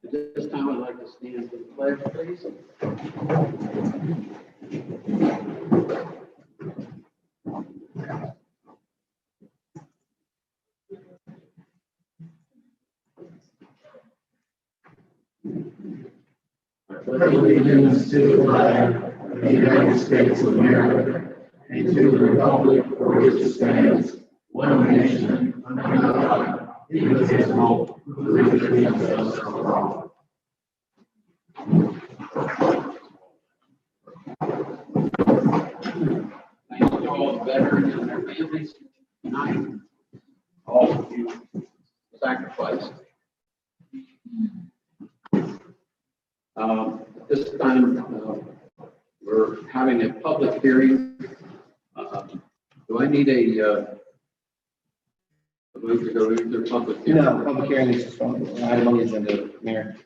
At this time, I'd like to stand for the pledge, please. Allegiance to the flag of the United States of America and to the republic for which it stands, one nation, under God, indivisible, with liberty and justice for all. Thank you all, the veterans and their families tonight. All of you sacrificed. At this time, we're having a public hearing. Do I need a move to go into the public hearing? No, public hearing is just one item on the agenda, Mayor.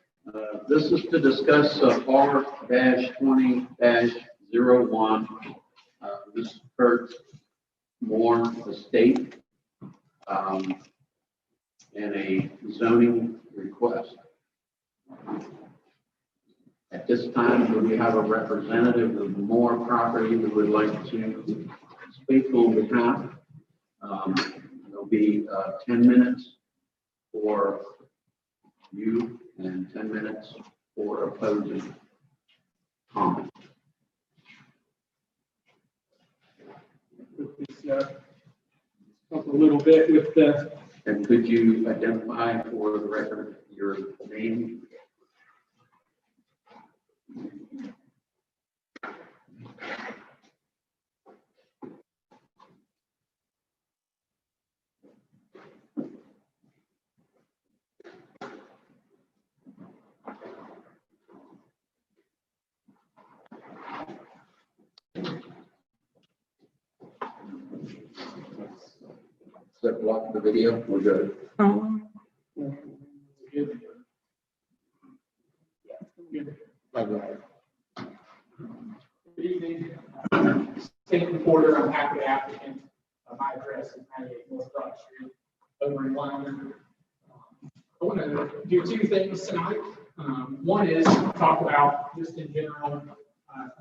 This is to discuss R-20-01, Mr. Kurt Moore estate, and a zoning request. At this time, do we have a representative of Moore Property who would like to speak on behalf? There'll be 10 minutes for you and 10 minutes for opposing comment. Talk a little bit with the. And could you identify for the record your name? Does that block the video? We're good. Good evening. State reporter, I'm happy to applicant. My address is 98 North Broad Street over in Wyoming. I want to do two things tonight. One is talk about just in general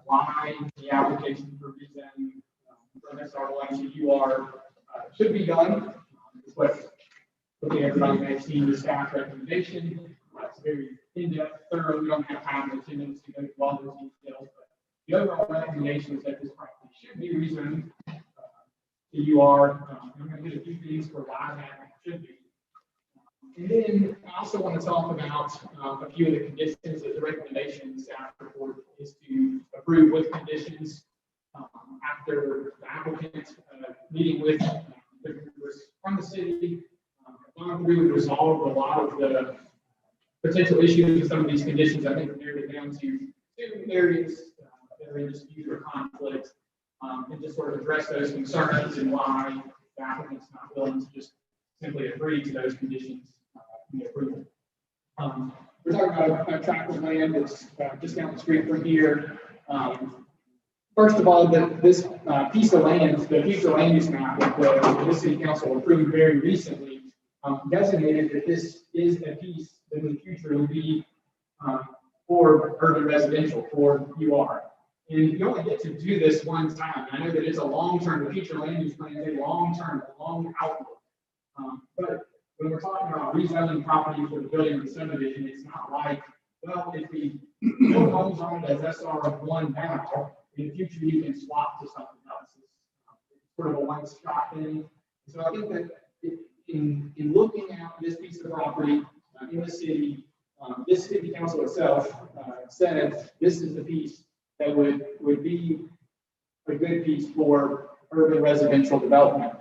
why the application for rezoning from SR1 to UR should be done. It's what hopefully everybody may have seen the staff recommendation. It's very in-depth, thorough. We don't have time in 10 minutes to go through all those details, but the overall recommendation is that this property should be rezoned to UR. I'm going to hit a few things for why that should be. And then I also want to talk about a few of the conditions that the recommendation staff report is to approve with conditions after the applicant meeting with from the city. We would resolve a lot of the potential issues with some of these conditions. I think we narrowed it down to two areas that are in dispute or conflict, and just sort of address those concerns and why the applicant's not willing to just simply agree to those conditions in the approval. We're talking about a tract of land that's just down the street from here. First of all, this piece of land, the future land use map that the city council approved very recently, designated that this is a piece that in the future will be for urban residential, for UR. And you only get to do this one time. I know that it's a long-term, the future land use plan is a long-term, long outlook. But when we're talking about rezoning property for the building of the subdivision, it's not like, well, if we no homes on it as SR1 now. In the future, you can swap to something else. It's sort of a one-stop thing. So I think that in looking at this piece of property in the city, this city council itself said this is the piece that would be a good piece for urban residential development.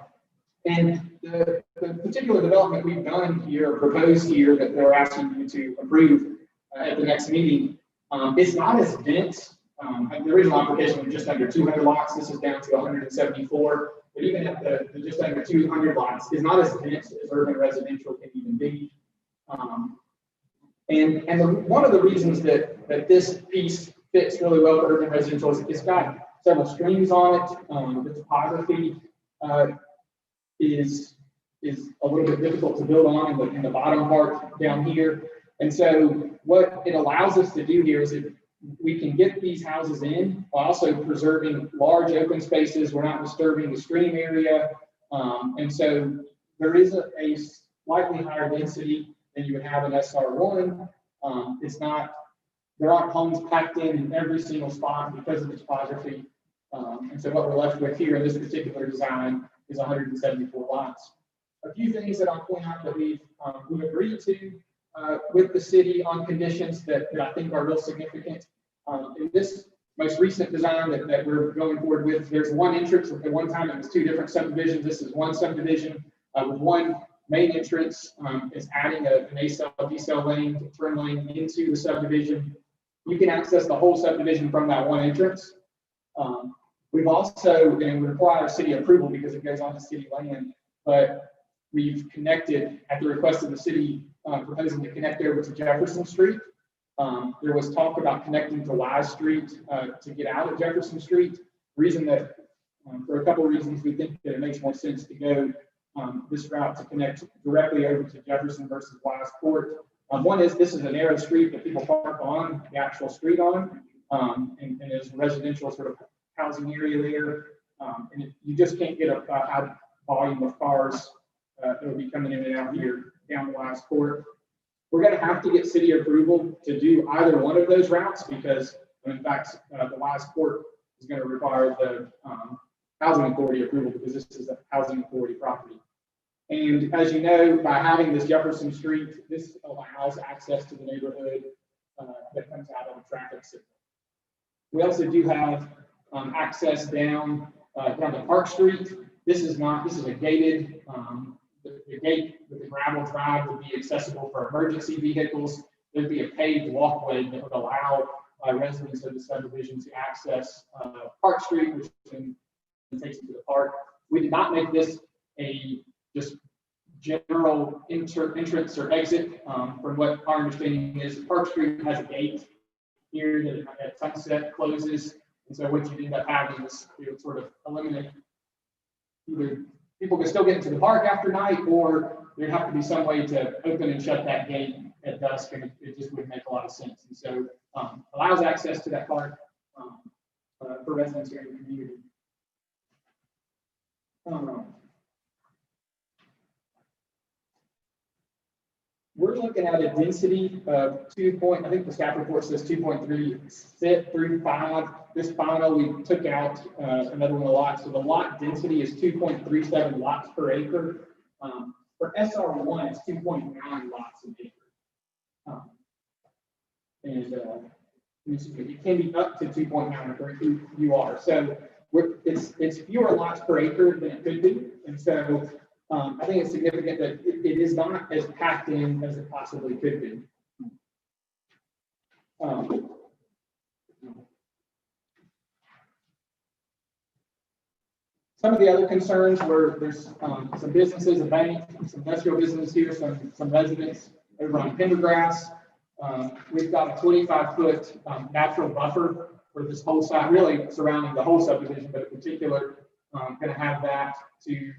And the particular development we've done here, proposed here, that they're asking you to approve at the next meeting, it's not as dense. The original application was just under 200 lots. This is down to 174. But even at the just under 200 lots, is not as dense as urban residential can even be. One of the reasons that this piece fits really well for urban residential is it's got several streams on it. The topography is a little bit difficult to build on in the bottom part down here. And so what it allows us to do here is that we can get these houses in while also preserving large open spaces. We're not disturbing the stream area. And so there is a slightly higher density than you would have in SR1. There aren't homes packed in every single spot because of the topography. And so what we're left with here in this particular design is 174 lots. A few things that I'll point out that we've agreed to with the city on conditions that I think are real significant. In this most recent design that we're going forward with, there's one entrance. At one time, it was two different subdivisions. This is one subdivision with one main entrance. It's adding an A-cell, B-cell lane, turn lane into the subdivision. You can access the whole subdivision from that one entrance. We've also, and we require city approval because it goes on to city land, but we've connected at the request of the city, proposing to connect over to Jefferson Street. There was talk about connecting to Wise Street to get out of Jefferson Street. Reason that, for a couple of reasons, we think that it makes more sense to go this route to connect directly over to Jefferson versus Wise Court. One is this is a narrow street that people park on the actual street on, and there's a residential sort of housing area there, and you just can't get a high volume of cars that will be coming in and out here down Wise Court. We're going to have to get city approval to do either one of those routes because, in fact, the Wise Court is going to require the housing authority approval because this is a housing authority property. And as you know, by having this Jefferson Street, this allows access to the neighborhood that comes out of the traffic signal. We also do have access down to Park Street. This is a gated, the gate with the gravel drive would be accessible for emergency vehicles. There'd be a paved walkway that would allow residents of the subdivision to access Park Street, which then takes you to the park. We did not make this a just general entrance or exit. From what our understanding is, Park Street has a gate here that at sunset closes. And so what you end up having is it would sort of eliminate either people can still get into the park after night, or there'd have to be some way to open and shut that gate at dusk, and it just wouldn't make a lot of sense. And so allows access to that park for residents here in the community. We're looking at a density of I think the staff report says 2.35. This final, we took out another one of the lots. So the lot density is 2.37 lots per acre. For SR1, it's 2.9 lots an acre. It can be up to 2.9 for you are. So it's fewer lots per acre than it could be. And so I think it's significant that it is not as packed in as it possibly could be. Some of the other concerns were there's some businesses, a bank, some industrial business here, some residents over on Pendergrass. We've got a 25-foot natural buffer for this whole site, really surrounding the whole subdivision, but in particular, going to have that to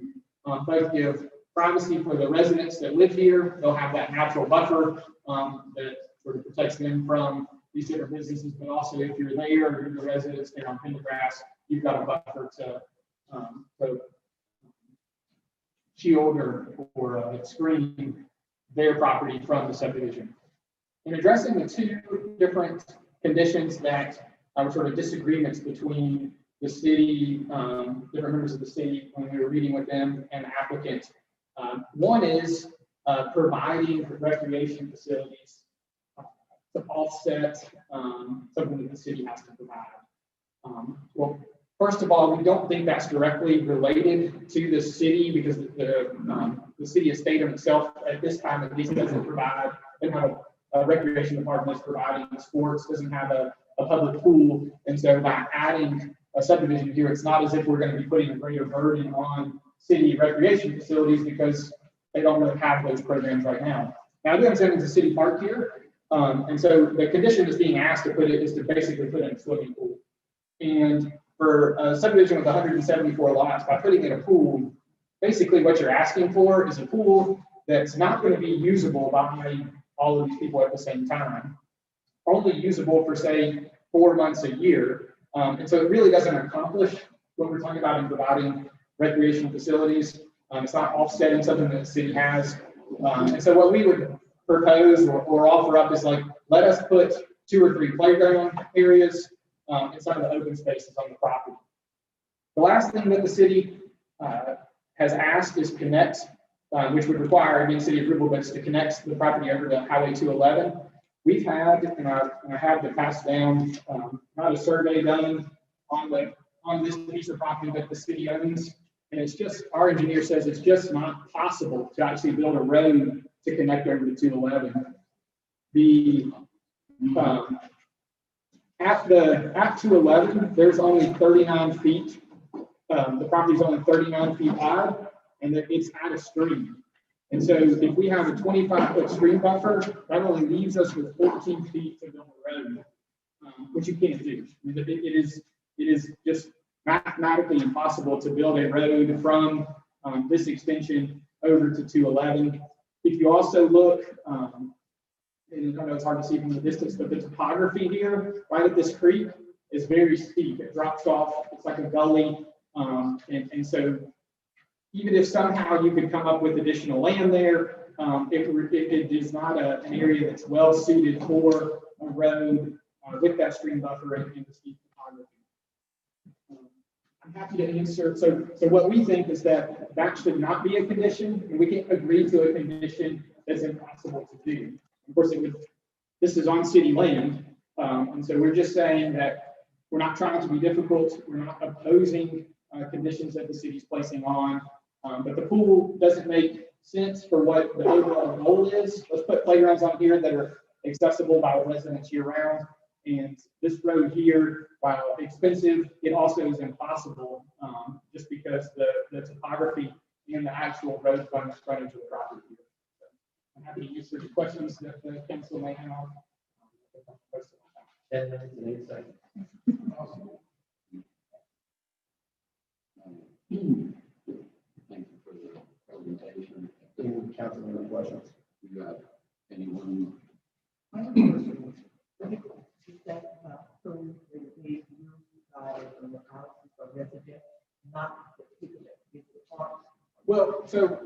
both give privacy for the residents that live here. They'll have that natural buffer that sort of protects them from these different businesses, but also if you're there or you're the residents there on Pendergrass, you've got a buffer to shield or screen their property from the subdivision. In addressing the two different conditions that were sort of disagreements between the city, different members of the city when we were meeting with them and the applicant. One is providing recreation facilities to offset something that the city has to provide. Well, first of all, we don't think that's directly related to the city because the city of Statham itself at this time at least doesn't have a recreation department that's providing sports, doesn't have a public pool. And so by adding a subdivision here, it's not as if we're going to be putting a greater burden on city recreation facilities because they don't really have those programs right now. Now, I do understand there's a city park here. And so the condition that's being asked to put it is to basically put in a swimming pool. And for a subdivision with 174 lots, by putting in a pool, basically what you're asking for is a pool that's not going to be usable by all of these people at the same time, only usable for say 4 months a year. And so it really doesn't accomplish what we're talking about in providing recreational facilities. It's not offsetting something that the city has. And so what we would propose or offer up is like, let us put 2 or 3 playground areas in some of the open spaces on the property. The last thing that the city has asked is connect, which would require, again, city approval, but it's to connect the property over to Highway 211. We've had, and I had to pass down, not a survey done on this piece of property that the city owns. And it's just, our engineer says it's just not possible to actually build a road to connect over to 211. At 211, there's only 39 feet. The property is only 39 feet wide, and it's at a stream. And so if we have a 25-foot stream buffer, that only leaves us with 14 feet to build a road, which you can't do. I mean, it is just mathematically impossible to build a road from this extension over to 211. If you also look, and I know it's hard to see from the distance, but the topography here, right at this creek, is very steep. It drops off, it's like a gully. And so even if somehow you could come up with additional land there, it is not an area that's well suited for a road with that stream buffer and the steep topography. I'm happy to answer. So what we think is that should not be a condition, and we can't agree to a condition that's impossible to do. Of course, this is on city land, and so we're just saying that we're not trying to be difficult. We're not opposing conditions that the city's placing on, but the pool doesn't make sense for what the overall goal is. Let's put playgrounds on here that are accessible by residents year round. And this road here, while expensive, it also is impossible just because the topography and the actual road frontage of the property here. So I'm happy to answer the questions that the council may have. 10 minutes and 8 seconds. Awesome. Thank you for the presentation. Any councilman questions? You got anyone? Well, so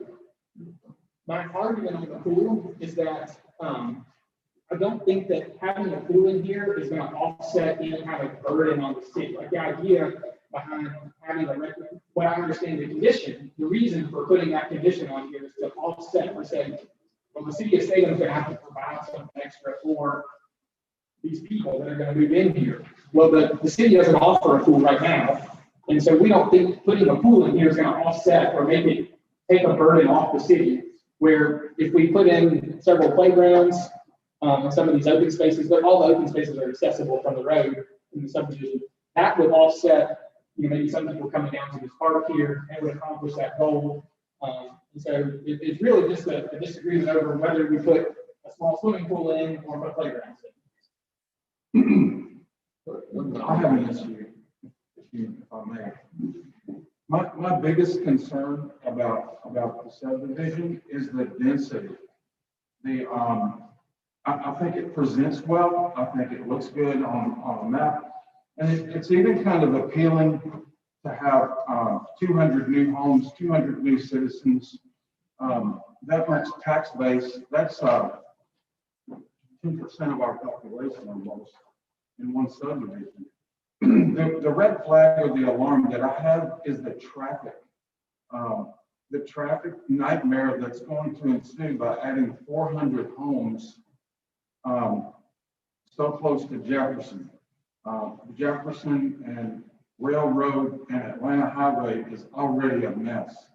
my argument on the pool is that I don't think that having a pool in here is going to offset any kind of burden on the city. Like the idea behind having what I understand the condition, the reason for putting that condition on here is to offset, or say, well, the city of Statham is going to have to provide something extra for these people that are going to move in here. Well, the city doesn't offer a pool right now. And so we don't think putting a pool in here is going to offset or take a burden off the city. Where if we put in several playgrounds and some of these open spaces, but all the open spaces are accessible from the road in the subdivision, that would offset, maybe some people coming down to this park here and would accomplish that goal. And so it's really just a disagreement over whether we put a small swimming pool in or put playgrounds in. I have an issue, if I may. My biggest concern about the subdivision is the density. I think it presents well. I think it looks good on a map. And it's even kind of appealing to have 200 new homes, 200 new citizens, that much tax base. That's 2% of our population almost. in one subdivision. The red flag or the alarm that I have is the traffic. The traffic nightmare that's going to ensue by adding 400 homes so close to Jefferson. Jefferson and Railroad and Atlanta Highway is already a mess.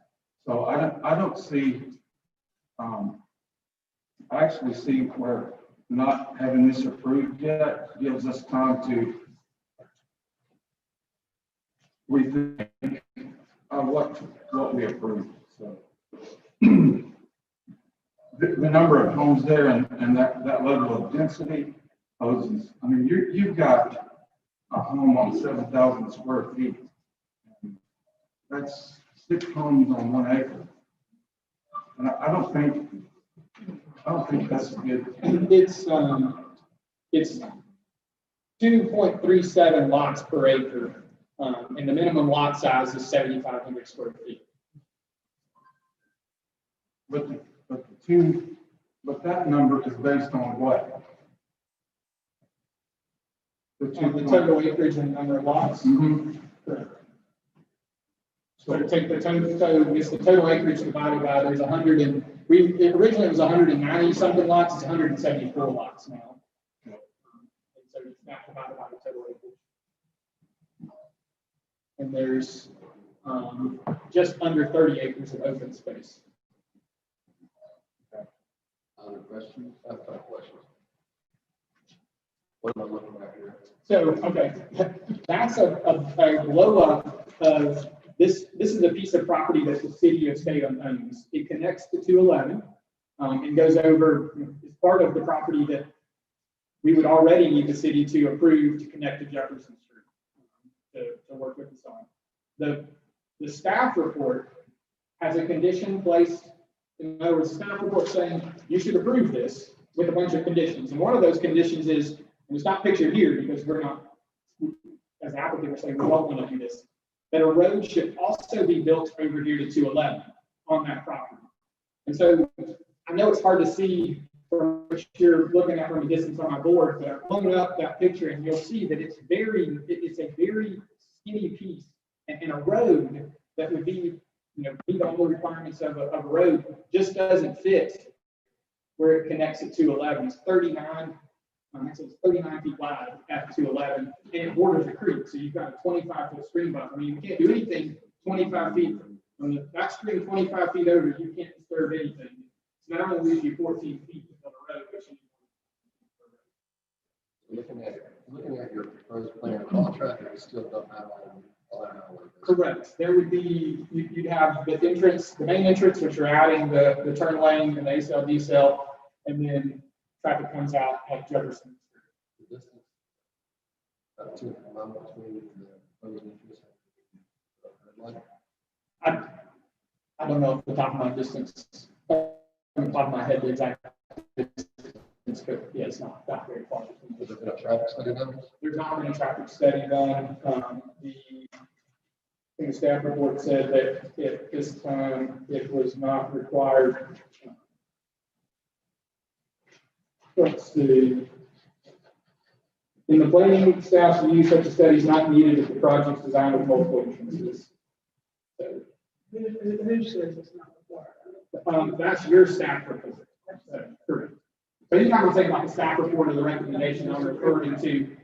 So I don't see, I actually see where not having this approved yet gives us time to rethink what we approved. So the number of homes there and that level of density poses, I mean, you've got a home on 7,000 square feet. That's 6 homes on 1 acre. And I don't think that's good. It's 2.37 lots per acre, and the minimum lot size is 7,500 square feet. But that number is based on what? The total acreage and number of lots. Mm-hmm. Correct. So to take the total, it's the total acreage divided by, there's 100 and, originally it was 190 something lots, it's 174 lots now. And so it's not divided by the total acreage. And there's just under 30 acres of open space. Other questions? I have 5 questions. What am I looking at here? So, okay, that's a blow up of this. This is a piece of property that the city of Salem owns. It connects to 211 and goes over, it's part of the property that we would already need the city to approve to connect to Jefferson Street to work with us on. The staff report has a condition placed, in other words, staff report saying you should approve this with a bunch of conditions. And one of those conditions is, and it's not pictured here because we're not, as an applicant, we're saying we don't want to do this, that a road should also be built over here to 211 on that property. And so I know it's hard to see from what you're looking at from a distance on my board, but I've blown up that picture and you'll see that it's a very skinny piece and a road that would be, meet all the requirements of a road just doesn't fit where it connects at 211. It's 39. So it's 39 feet wide at 211, and it borders a creek. So you've got a 25-foot stream buffer. I mean, you can't do anything 25 feet from that stream 25 feet over. You can't disturb anything. It's not only leaves you 14 feet on the road, but Looking at your proposed plan, all traffic is still don't have all that highway. correct. There would be, you'd have the entrance, the main entrance, which you're adding the turn lane and the A-cell, D-cell, and then traffic comes out at Jefferson. The distance, about 2 miles between the proposed entrance and the I don't know off the top of my distance, on the top of my head, the exact distance, but yeah, it's not very far. Is there a traffic study done? There's not been a traffic study done. The staff report said that at this time, it was not required. Let's see. In the planning, staff's view, such a study is not needed if the project's designed with multiple entrances. So, Who says it's not required? that's your staff report. Correct. So you're not going to take about the staff report or the recommendation. I'm referring to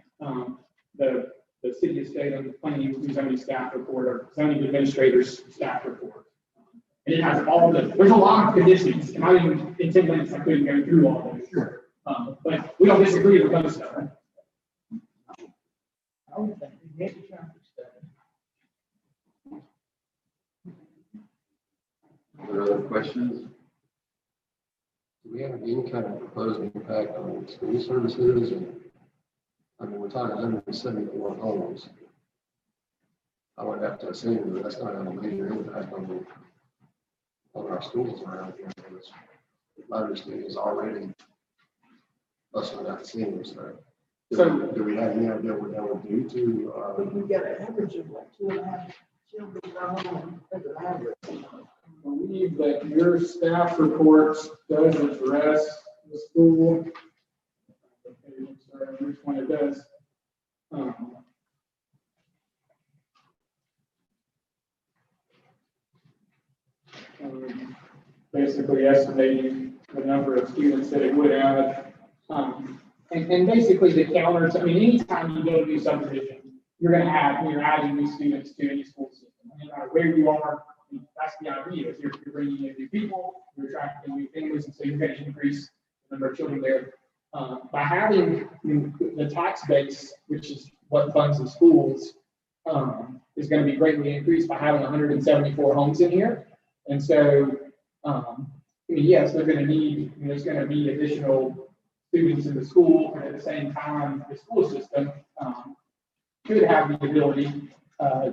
the city of Salem planning and zoning staff report or zoning administrator's staff report. And it has all there's a lot of conditions, and I even in 10 minutes I couldn't go through all of them. But we don't disagree with those stuff. I don't think we need a traffic study. Are there other questions? Do we have any kind of proposed impact on school services? I mean, we're talking 174 homes. I would have to assume that that's going to have a major impact on our schools around here. My understanding is already busting that seams. So do we have any idea what that would do to? We get an average of like 2.5 children per home as an average. I believe that your staff report does address the school. Sorry, which one it does. Basically estimating the number of students that it would add. And basically the counters, I mean, anytime you go to do subdivision, you're adding new students to any school system. No matter where you are, that's the idea, is you're bringing in new people, you're attracting new families, and so you're going to increase the number of children there. By having the tax base, which is what funds the schools, is going to be greatly increased by having 174 homes in here. And so, yes, they're going to need, there's going to be additional students in the school, and at the same time, the school system could have the ability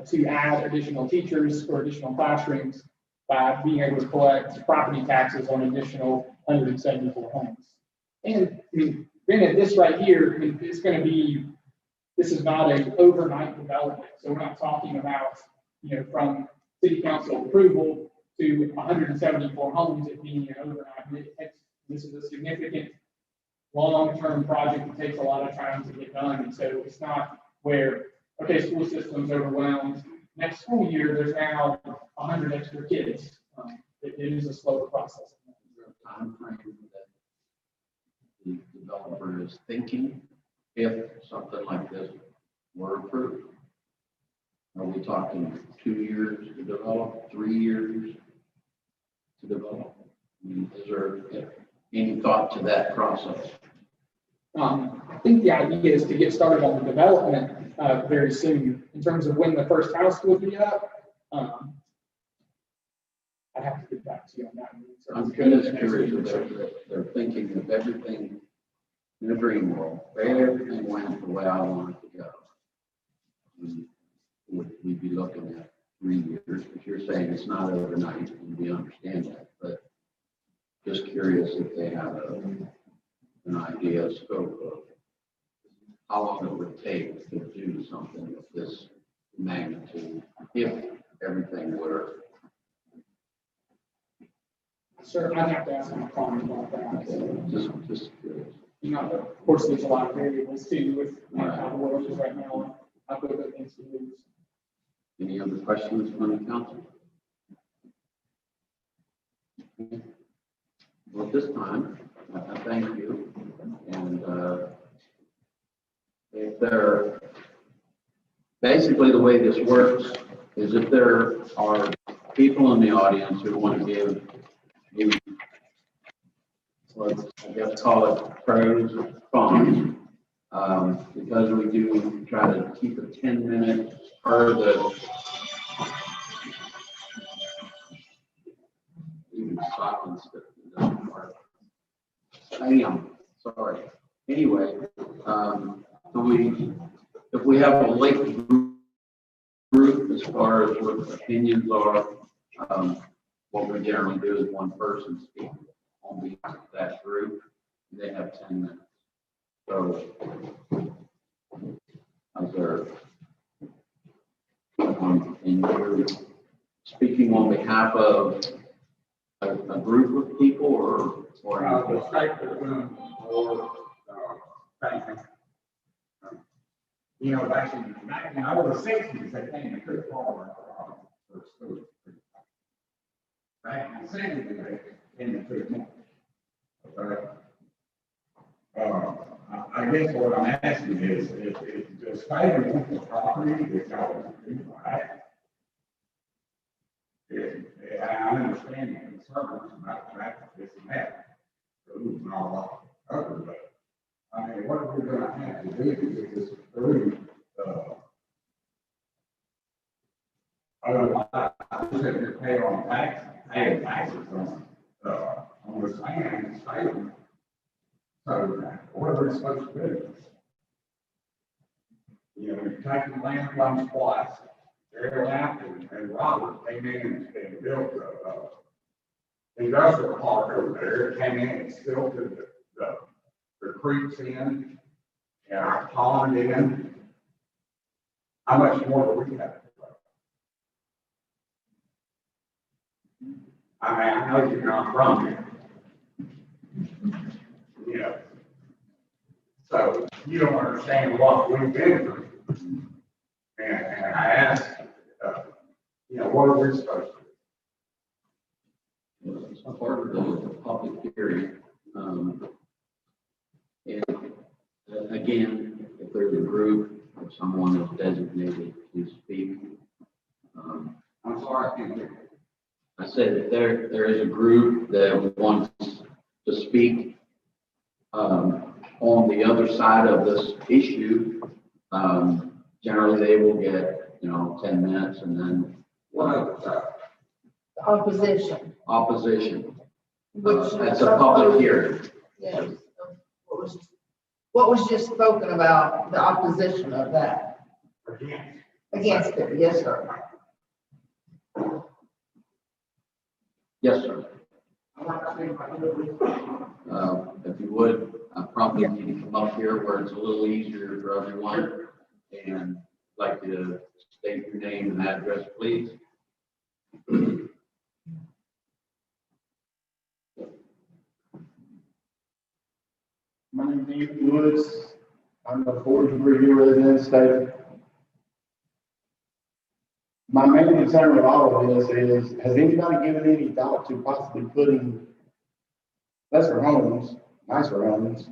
to add additional teachers or additional classrooms by being able to collect property taxes on additional 174 homes. And granted, this right here, it's going to be, this is not an overnight development. So we're not talking about, from city council approval to 174 homes, it being an overnight. This is a significant long-term project that takes a lot of time to get done. And so it's not where, okay, school system's overwhelmed. Next school year, there's now 100 extra kids. It is a slower process. Time frame that the developer is thinking if something like this were approved? Are we talking 2 years to develop, 3 years to develop? I mean, is there any thought to that process? I think the idea is to get started on the development very soon. In terms of when the first house will be up, I'd have to get back to you on that. I'm just curious if they're thinking of everything in a dream world, everything went the way I want it to go. Would we be looking at 3 years? If you're saying it's not overnight, and we understand that, but just curious if they have an idea, a scope of how long it would take to do something of this magnitude, if everything were. Sir, I'd have to ask my client about that. Just curious. Of course, there's a lot of variables too with how the world is right now. How quickly things can move. Any other questions from the council? Well, at this time, I thank you. And if there, basically the way this works is if there are people in the audience who want to give, let's, I guess, call it pros or cons, because we do try to keep it 10 minutes per the even silence that doesn't work. I am sorry. Anyway, if we have a late group as far as what the opinions are, what we generally do is one person speak on behalf of that group. They have 10 minutes. So, as there, and you're speaking on behalf of a group of people, or The state of the room or banking. Back in the sixties, they came to Cook Farm for school. Back in the seventies, they came to Cook Farm. I guess what I'm asking is, if the state of the property that y'all do, right? I understand the concerns about the fact that this and that, rules and all that other, but I mean, what are we gonna have to do with this through, otherwise, I just have to pay on taxes on the land and state. So what are we supposed to do? You're taking land from twice. Darryl Hampton and Robert came in and built industrial park over there. It came in and silted the creeks in and our pond in. How much more do we have to do? I mean, I know you're not from here. So you don't understand what we've been through. And I asked, what are we supposed to do? It's part of the public hearing. And again, if there's a group, if someone is designated to speak, I'm sorry, I can't hear you. I said if there is a group that wants to speak on the other side of this issue, generally they will get, 10 minutes and then What other side? The opposition, opposition. which. That's a public hearing. Yes. What was just spoken about, the opposition of that, Again. against it, yes, sir. Yes, sir. If you would, I probably need to come up here where it's a little easier for everyone. And like to state your name and address, please. My name is Ethan Woods. I'm a 43-year resident of the state. My main concern with all of this is, has anybody given any thought to possibly putting lesser homes, nicer homes,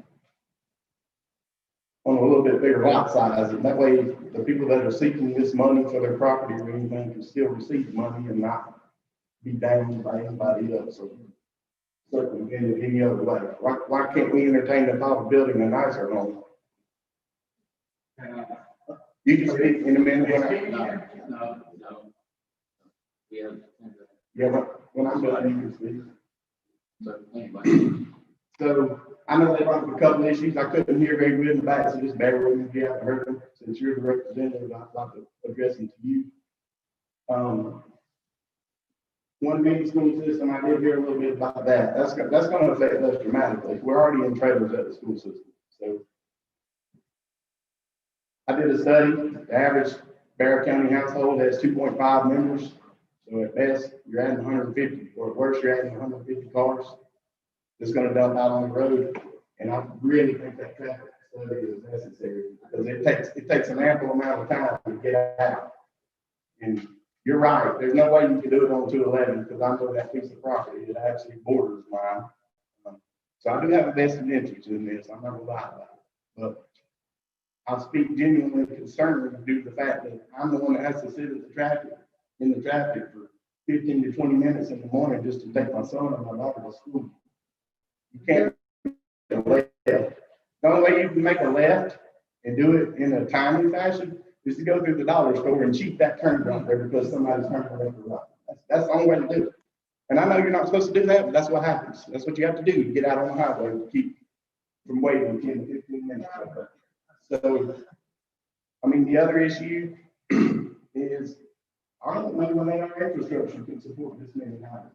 on a little bit bigger lot size, and that way the people that are seeking this money for their property or anything can still receive money and not be damaged by anybody else or circumvented any other way. Why can't we entertain the thought of building a nicer home? You can speak in a minute. No. We have, Yeah, when I'm done, you can speak. so anybody. So I know they brought up a couple of issues. I couldn't hear very good in the back, so just bear with me if you haven't heard them. Since you're the representative, I'd like to address them to you. One main school system, I did hear a little bit about that. That's going to affect us dramatically. We're already in trailers at the school system. So I did a study. The average Barrow County household has 2.5 members. So at best, you're adding 150, or at worst, you're adding 150 cars. That's going to dump out on the road. And I really think that traffic study is necessary because it takes an ample amount of time to get out. And you're right. There's no way you can do it on 211 because I know that piece of property that actually borders mine. So I do have a vested interest in this. I'm not gonna lie about it. But I speak genuinely concerned due to the fact that I'm the one that has to sit in the traffic for 15 to 20 minutes in the morning just to take my son and my daughter to school. You can't make a left. The only way you can make a left and do it in a timely fashion is to go through the dollar store and cheat that turn right there because somebody's turning left or right. That's the only way to do it. And I know you're not supposed to do that, but that's what happens. That's what you have to do. You get out on the highway and keep from waiting 10 to 15 minutes. So, I mean, the other issue is I don't know when our infrastructure can support this many houses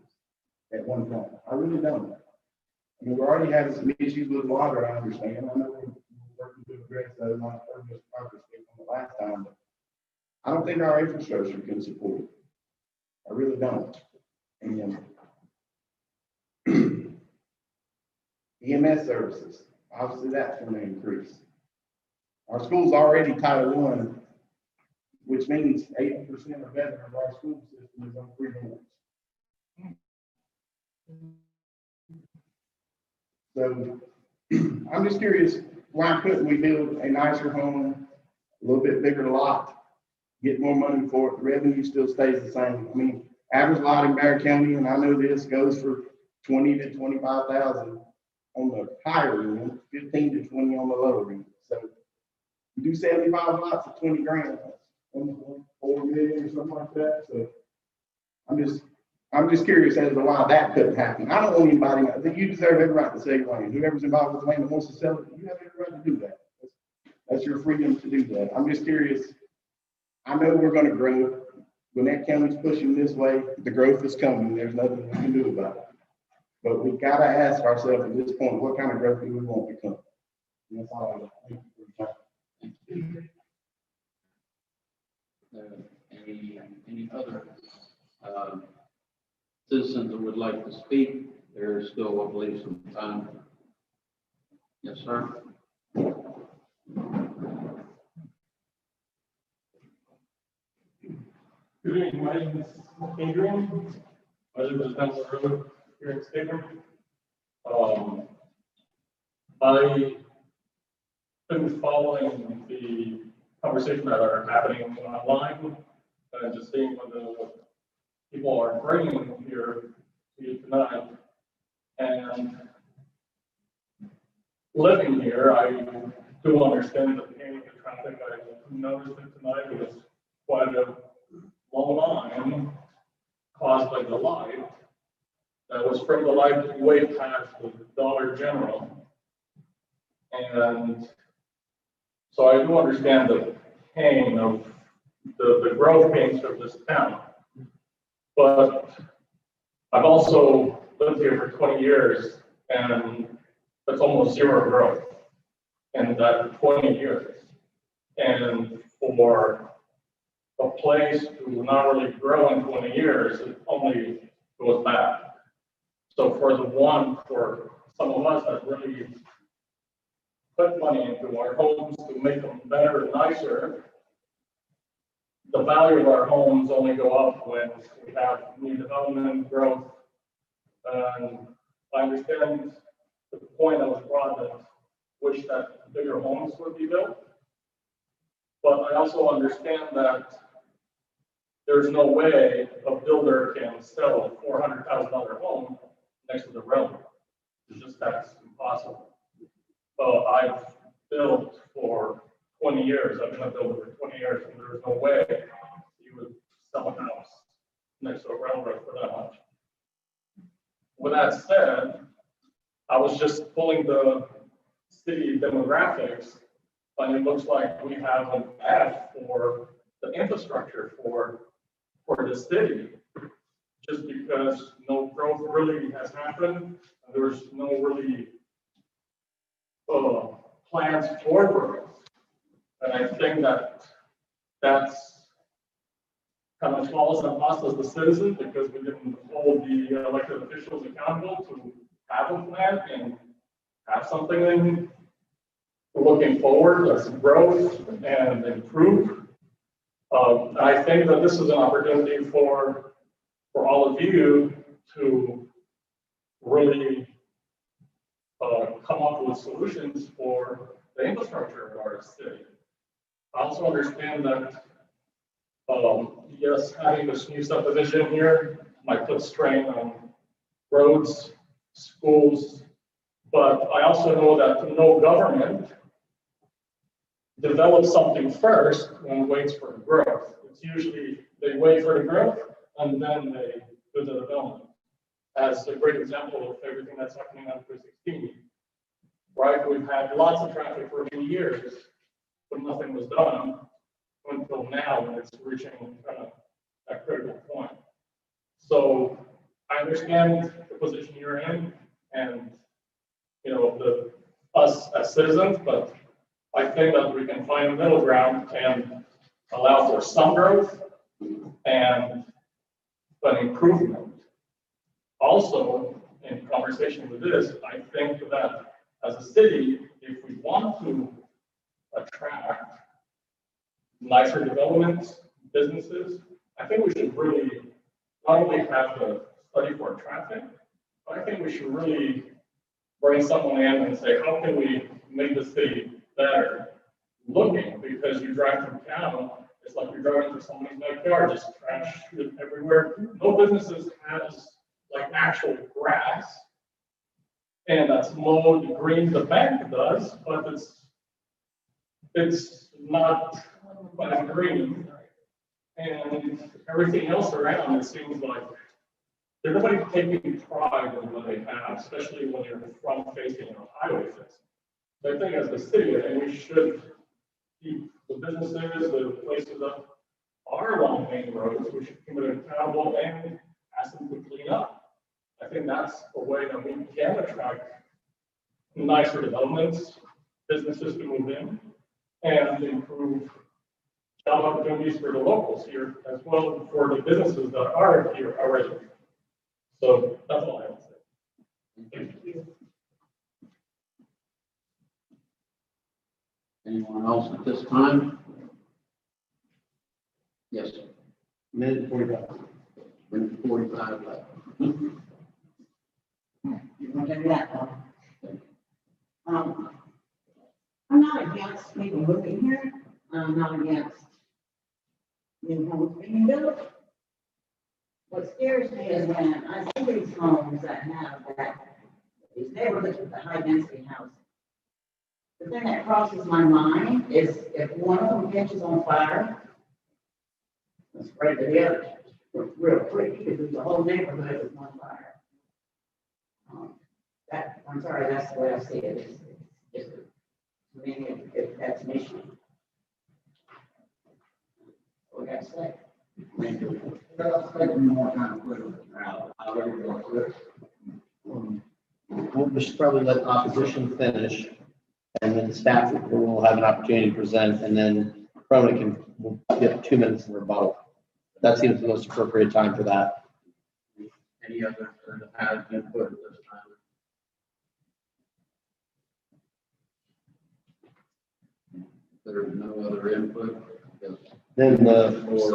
at one time. I really don't. I mean, we're already having some issues with water, I understand. I know we're working to address those on the progress on the last time, but I don't think our infrastructure can support it. I really don't. And EMS services, obviously that's going to increase. Our school's already Title I, which means 80% or better of our school system is on free lunch. So I'm just curious, why couldn't we build a nicer home, a little bit bigger lot, get more money for it, the revenue still stays the same? I mean, average lot in Barrow County, and I know this goes for 20 to 25,000 on the higher end, 15 to 20 on the lower end. So you do 75 lots at 20 grand, that's 1.4 million or something like that. So I'm just curious as to why that couldn't happen. I don't want anybody, I think you deserve every right to sell your land. Whoever's involved with land that wants to sell it, you have every right to do that. That's your freedom to do that. I'm just curious. I know we're going to grow. Gwinnett County's pushing this way. The growth is coming. There's nothing we can do about it. But we got to ask ourselves at this point, what kind of growth do we want to come? And that's all I got. Thank you for your time. Any other citizens that would like to speak? There's still, I believe, some time. Yes, sir. Good evening, my name is Adrian. I live in down the road here in Stigler. I've been following the conversation that are happening online and just seeing what the people are bringing here to you tonight. And living here, I do understand the pain of the traffic. I noticed it tonight. It was quite a long line caused by the light. That was from the light way past the Dollar General. And so I do understand the pain of the growth pains of this town. But I've also lived here for 20 years and that's almost zero growth in that 20 years. And for a place to not really grow in 20 years, it only goes back. So for some of us that really put money into our homes to make them better and nicer, the value of our homes only go up when we have new development growth. And I understand the point that was brought that wish that bigger homes would be built. But I also understand that there's no way a builder can sell a $400,000 home next to the railroad. It's just that's impossible. I've built for 20 years. I've been a builder for 20 years, and there's no way you would sell a house next to a railroad for that much. With that said, I was just pulling the city demographics, and it looks like we have an F for the infrastructure for the city, just because no growth really has happened. There's no really plans for growth. And I think that's kind of falls on us as the citizens because we didn't hold the elected officials accountable to have a plan and have something in looking forward that's growth and improve. I think that this is an opportunity for all of you to really come up with solutions for the infrastructure of our city. I also understand that, yes, having this new subdivision here might put strain on roads, schools, but I also know that no government develops something first and waits for growth. It's usually they wait for the growth and then they do the development. As a great example of everything that's happening on 316, right? We've had lots of traffic for a few years, but nothing was done until now when it's reaching kind of that critical point. So I understand the position you're in and, you know, us as citizens, but I think that we can find a middle ground and allow for some growth and an improvement. Also, in conversation with this, I think that as a city, if we want to attract nicer developments, businesses, I think we should really not only have a study for traffic, but I think we should really bring someone in and say, how can we make the city better looking? Because you drive through town, it's like you're driving through somebody's backyard, just trash everywhere. No businesses has like actual grass, and that's mowed green. The bank does, but it's not quite green, and everything else around it seems like there's nobody taking pride in what they have, especially when you're front facing a highway system. So I think as the city, I think we should keep the businesses, the places that are along main roads, we should keep them accountable and ask them to clean up. I think that's a way that we can attract nicer developments, businesses to move in, and improve job opportunities for the locals here as well for the businesses that are here already. So that's all I have to say. Thank you. Anyone else at this time? Yes. Minute 45. Minute 45 left. You want to do that, Paul? I'm not against people moving here. I'm not against new homes being built. What scares me is when I see these homes that have that, these neighborhoods with the high density housing. The thing that crosses my mind is if one of them catches on fire, it's spread to the other, real quick, because the whole neighborhood is on fire. That, I'm sorry, that's the way I see it. It's just, I mean, that's an issue. What I say. More time to put it now. I already got it. We should probably let opposition finish, and then the staff will have an opportunity to present, and then Cronin will get 2 minutes of rebuttal. That seems the most appropriate time for that. Any other that has input at this time? There's no other input. Then Or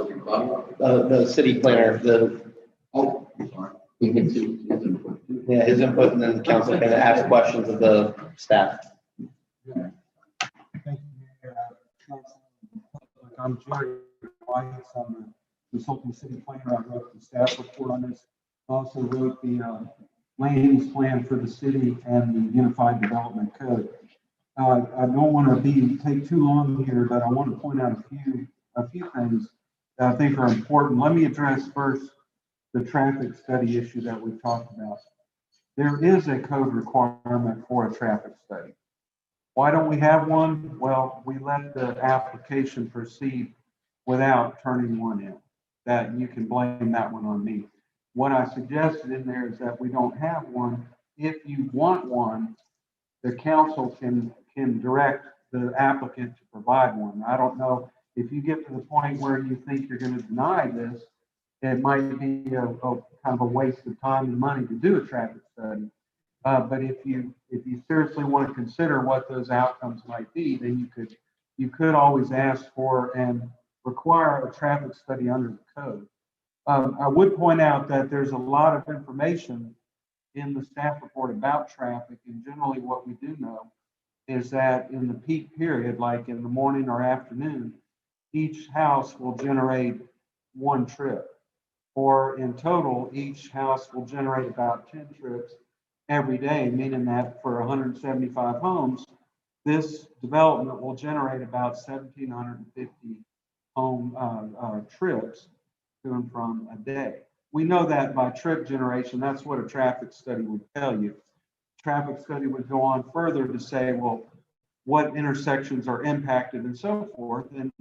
rebuttal. the city planner, Oh, sorry. You can see his input too. yeah, his input, and then the council can ask questions of the staff. Thank you, Council. I'm Jerry Weiss. I'm a consulting city planner. I wrote the staff report on this. I also wrote the land use plan for the city and the Unified Development Code. I don't want to take too long here, but I want to point out a few things that I think are important. Let me address first the traffic study issue that we've talked about. There is a code requirement for a traffic study. Why don't we have one? Well, we let the application proceed without turning one in. That you can blame that one on me. What I suggested in there is that we don't have one. If you want one, the council can direct the applicant to provide one. I don't know if you get to the point where you think you're going to deny this, it might be a kind of a waste of time and money to do a traffic study. But if you seriously want to consider what those outcomes might be, then you could always ask for and require a traffic study under the code. I would point out that there's a lot of information in the staff report about traffic, and generally what we do know is that in the peak period, like in the morning or afternoon, each house will generate one trip. Or in total, each house will generate about 10 trips every day, meaning that for 175 homes, this development will generate about 1,750 home trips to and from a day. We know that by trip generation, that's what a traffic study would tell you. Traffic study would go on further to say, well, what intersections are impacted and so forth. And,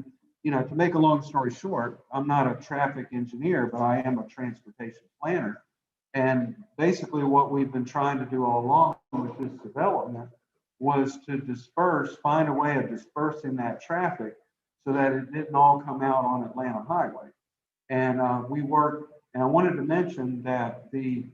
you know, to make a long story short, I'm not a traffic engineer, but I am a transportation planner. And basically what we've been trying to do all along with this development was to find a way of dispersing that traffic so that it didn't all come out on Atlanta Highway. And we worked, and I wanted to mention that the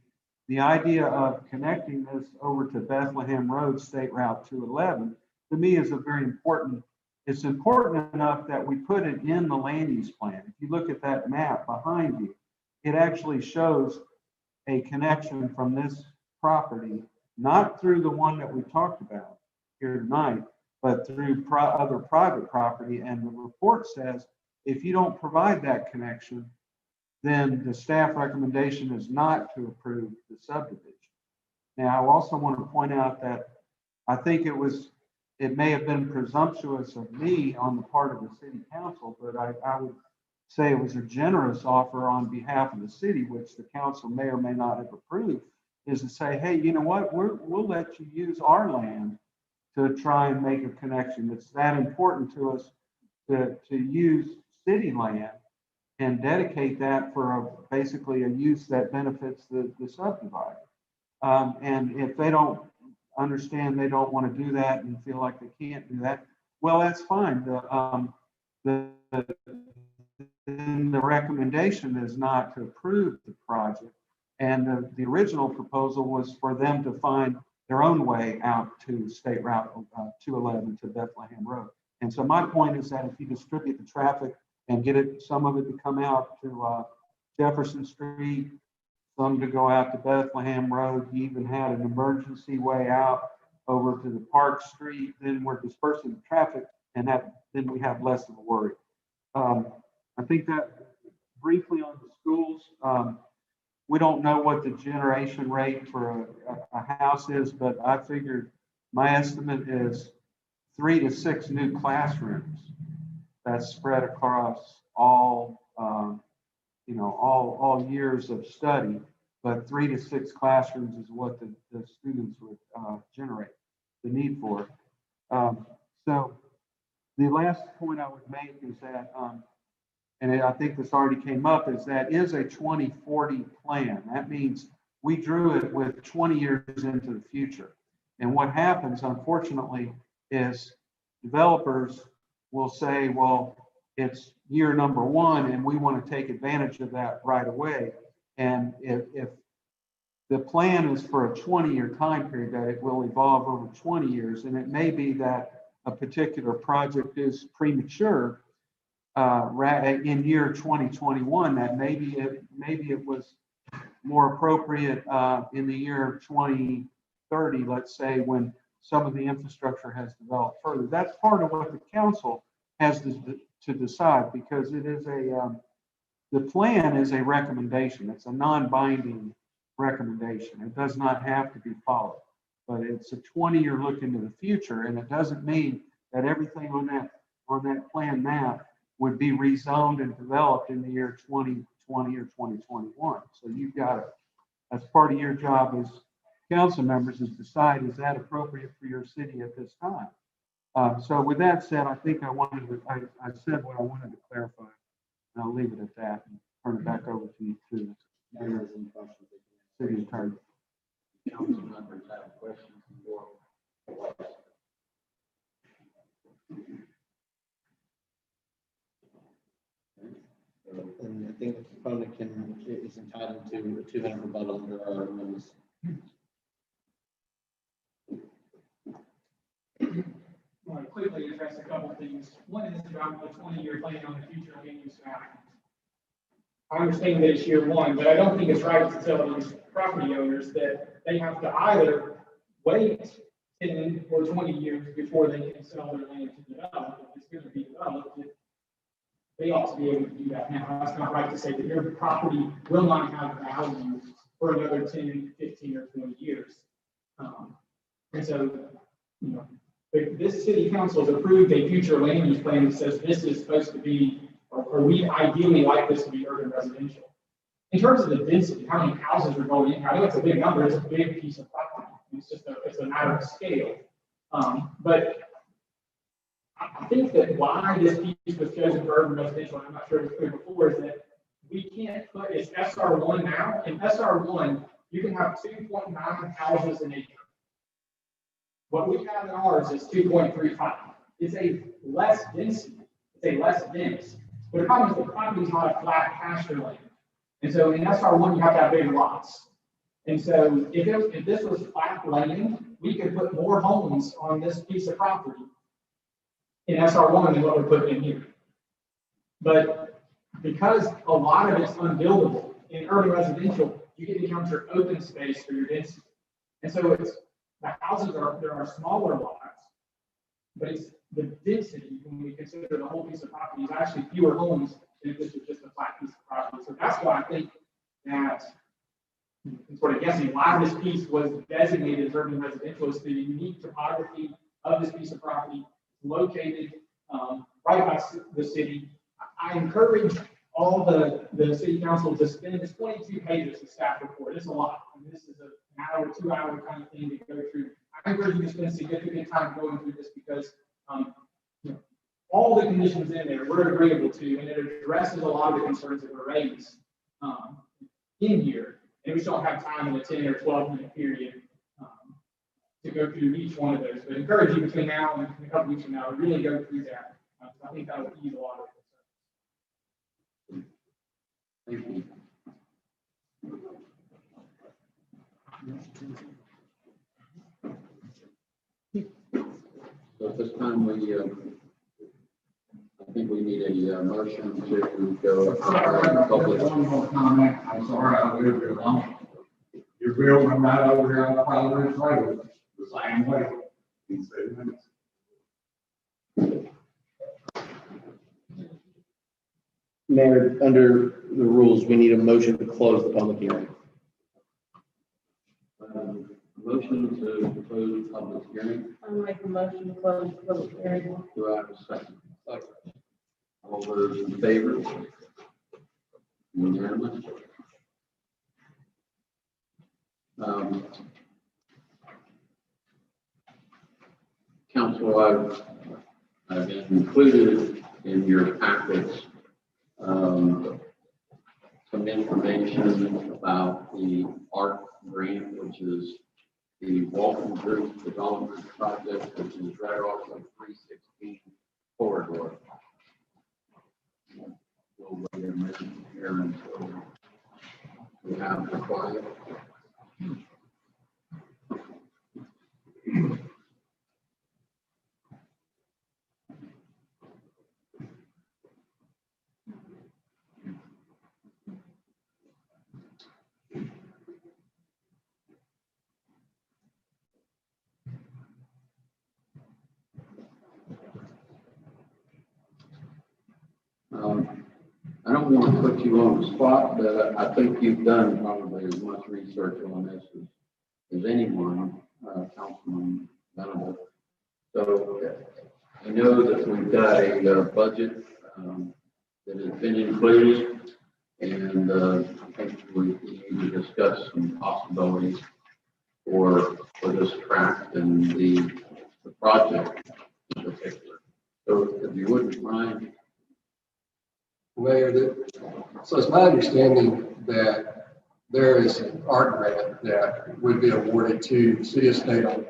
idea of connecting this over to Bethlehem Road, State Route 211, to me is a very important. It's important enough that we put it in the land use plan. If you look at that map behind you, it actually shows a connection from this property, not through the one that we talked about here tonight, but through other private property. And the report says, if you don't provide that connection, then the staff recommendation is not to approve the subdivision. Now, I also want to point out that I think it may have been presumptuous of me on the part of the city council, but I would say it was a generous offer on behalf of the city, which the council may or may not have approved, is to say, hey, you know what, we'll let you use our land to try and make a connection. It's that important to us to use city land and dedicate that for basically a use that benefits the subdivider. And if they don't understand, they don't want to do that and feel like they can't do that, well, that's fine. The recommendation is not to approve the project. And the original proposal was for them to find their own way out to State Route 211 to Bethlehem Road. And so my point is that if you distribute the traffic and get it, some of it to come out to Jefferson Street, some to go out to Bethlehem Road. He even had an emergency way out over to the Park Street. Then we're dispersing the traffic, and then we have less of a worry. I think that briefly on the schools, we don't know what the generation rate for a house is, but I figured my estimate is 3 to 6 new classrooms that's spread across all, all years of study. But 3 to 6 classrooms is what the students would generate the need for. So the last point I would make is that, and I think this already came up, is that is a 2040 plan. That means we drew it with 20 years into the future. And what happens, unfortunately, is developers will say, well, it's year number 1 and we want to take advantage of that right away. And if the plan is for a 20-year time period, that it will evolve over 20 years, and it may be that a particular project is premature in year 2021, that maybe it was more appropriate in the year 2030, let's say, when some of the infrastructure has developed further. That's part of what the council has to decide, because it is the plan is a recommendation. It's a non-binding recommendation. It does not have to be followed, but it's a 20-year look into the future, and it doesn't mean that everything on that plan map would be rezoned and developed in the year 2020 or 2021. So you've got to, as part of your job as council members, is decide, is that appropriate for your city at this time? So with that said, I think I said what I wanted to clarify, and I'll leave it at that and turn it back over to you, to your city attorney. Council members have questions for. And I think the proponent is entitled to a 2-minute rebuttal under our rules. I want to quickly address a couple of things. One is about the 20-year plan on the future land use map. I understand that it's year 1, but I don't think it's right to tell these property owners that they have to either wait 10 or 20 years before they can sell their land to develop. If it's going to be developed, they ought to be able to do that now. That's not right to say that your property will not have value for another 10, 15, or 20 years. And so, this city council has approved a future land use plan that says this is supposed to be, or we ideally like this to be urban residential. In terms of the density, how many houses are going in, I know it's a big number, it's a big piece of property. It's a matter of scale. But I think that why this piece was chosen for urban residential, and I'm not sure it was clear before, is that we can't put, it's SR1 now. In SR1, you can have 2.9 houses an acre. What we have in ours is 2.35. It's a less density. It's a less dense. But the problem is the property is not a flat pasture land. And so in SR1, you have to have big lots. And so if this was flat land, we could put more homes on this piece of property in SR1 than what we're putting in here. But because a lot of it's unbuildable in urban residential, you get to count your open space for your density. And so it's the houses there are smaller lots, but it's the density when we consider the whole piece of property is actually fewer homes than if this was just a flat piece of property. So that's why I think that I'm sort of guessing why this piece was designated as urban residential is the unique topography of this piece of property located right by the city. I encourage all the city council to spend, it's 22 pages of staff report. It's a lot. I mean, this is an hour, 2 hour kind of thing to go through. I encourage you to spend significant time going through this because all the conditions in there we're agreeable to, and it addresses a lot of the concerns that were raised in here. And we don't have time in a 10 or 12 minute period to go through each one of those. But I encourage you between now and a couple weeks from now to really go through that. I think that will ease a lot of it. Thank you. So at this time, I think we need a a motion to go public. One more comment, I'm sorry, I live here long. You're building right over here on Providence Road, the same way. In 7 minutes. Mayor, under the rules, we need a motion to close the public hearing. Motion to close public hearing. I'll make a motion to close the public hearing. Do I have a second? All those in favor? Unanimous. Council, I've included in your packets some information about the ARC grant, which is the Walton Group Development Project, which is right off of 316 corridor. We'll wait a minute here until we have the quiet. I don't want to put you on the spot, but I think you've done probably as much research on this as anyone, Councilman Venable. So I know that we've got a budget that has been included, and I think we need to discuss some possibilities for this tract and the project in particular. So if you wouldn't mind. Mayor, so it's my understanding that there is an ARC grant that would be awarded to the city of Stadel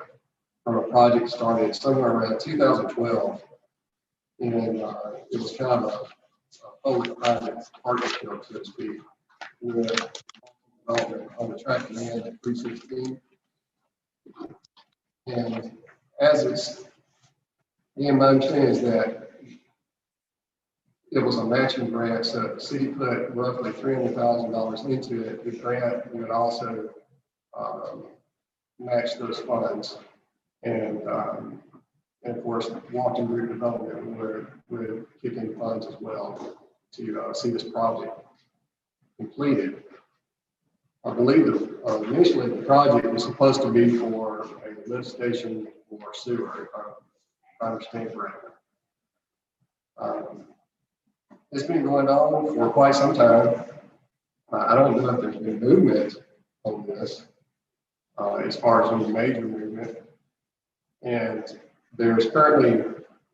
from a project started somewhere around 2012. And it was kind of a public-private partnership, so to speak, with development on the tract of land at 316. And as it's, my understanding is that it was a matching grant, so the city put roughly $300,000 into it. The grant would also match those funds, and of course, Walton Group Development would kick in funds as well to see this project completed. I believe that initially the project was supposed to be for a lift station or sewer, if I understand correctly. It's been going on for quite some time. I don't know if there's been movement on this as far as any major movement. And there's currently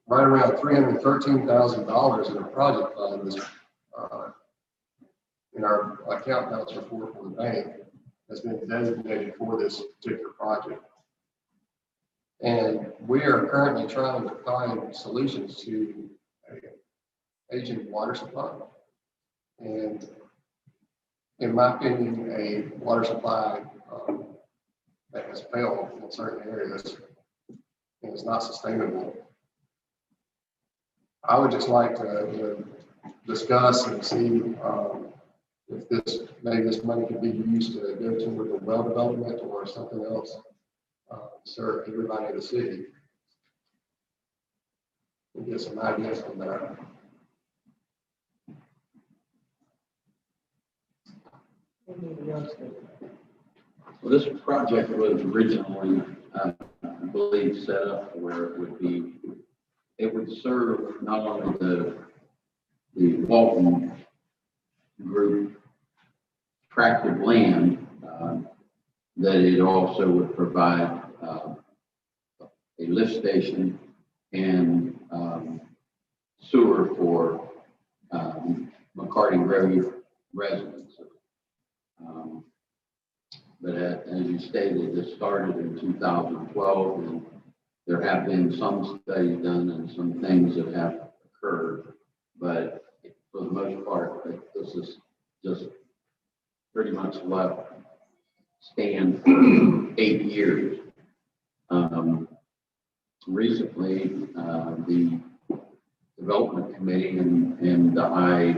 right around $313,000 in a project fund in our account balance report for the bank that's been designated for this particular project. And we are currently trying to find solutions to aging water supply. And in my opinion, a water supply that has failed in certain areas and is not sustainable. I would just like to discuss and see if maybe this money could be used to go toward a well development or something else, serve everybody in the city. And get some ideas on that. Well, this project was originally, I believe, set up where it would serve not only the Walton Group tract of land, that it also would provide a lift station and sewer for McCarty Road residents. But as you stated, this started in 2012, and there have been some studies done and some things that have occurred. But for the most part, this is just pretty much left stand for 8 years. Recently, the Development Committee, and I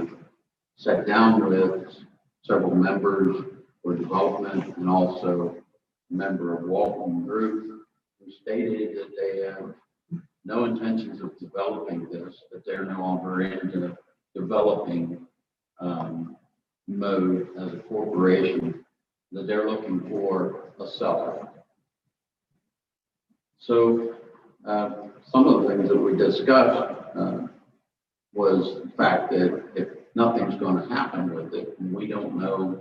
sat down with several members for development and also a member of Walton Group, who stated that they have no intentions of developing this, that they're no longer into developing mode as a corporation, that they're looking for a seller. So some of the things that we discussed was the fact that if nothing's going to happen with it, and we don't know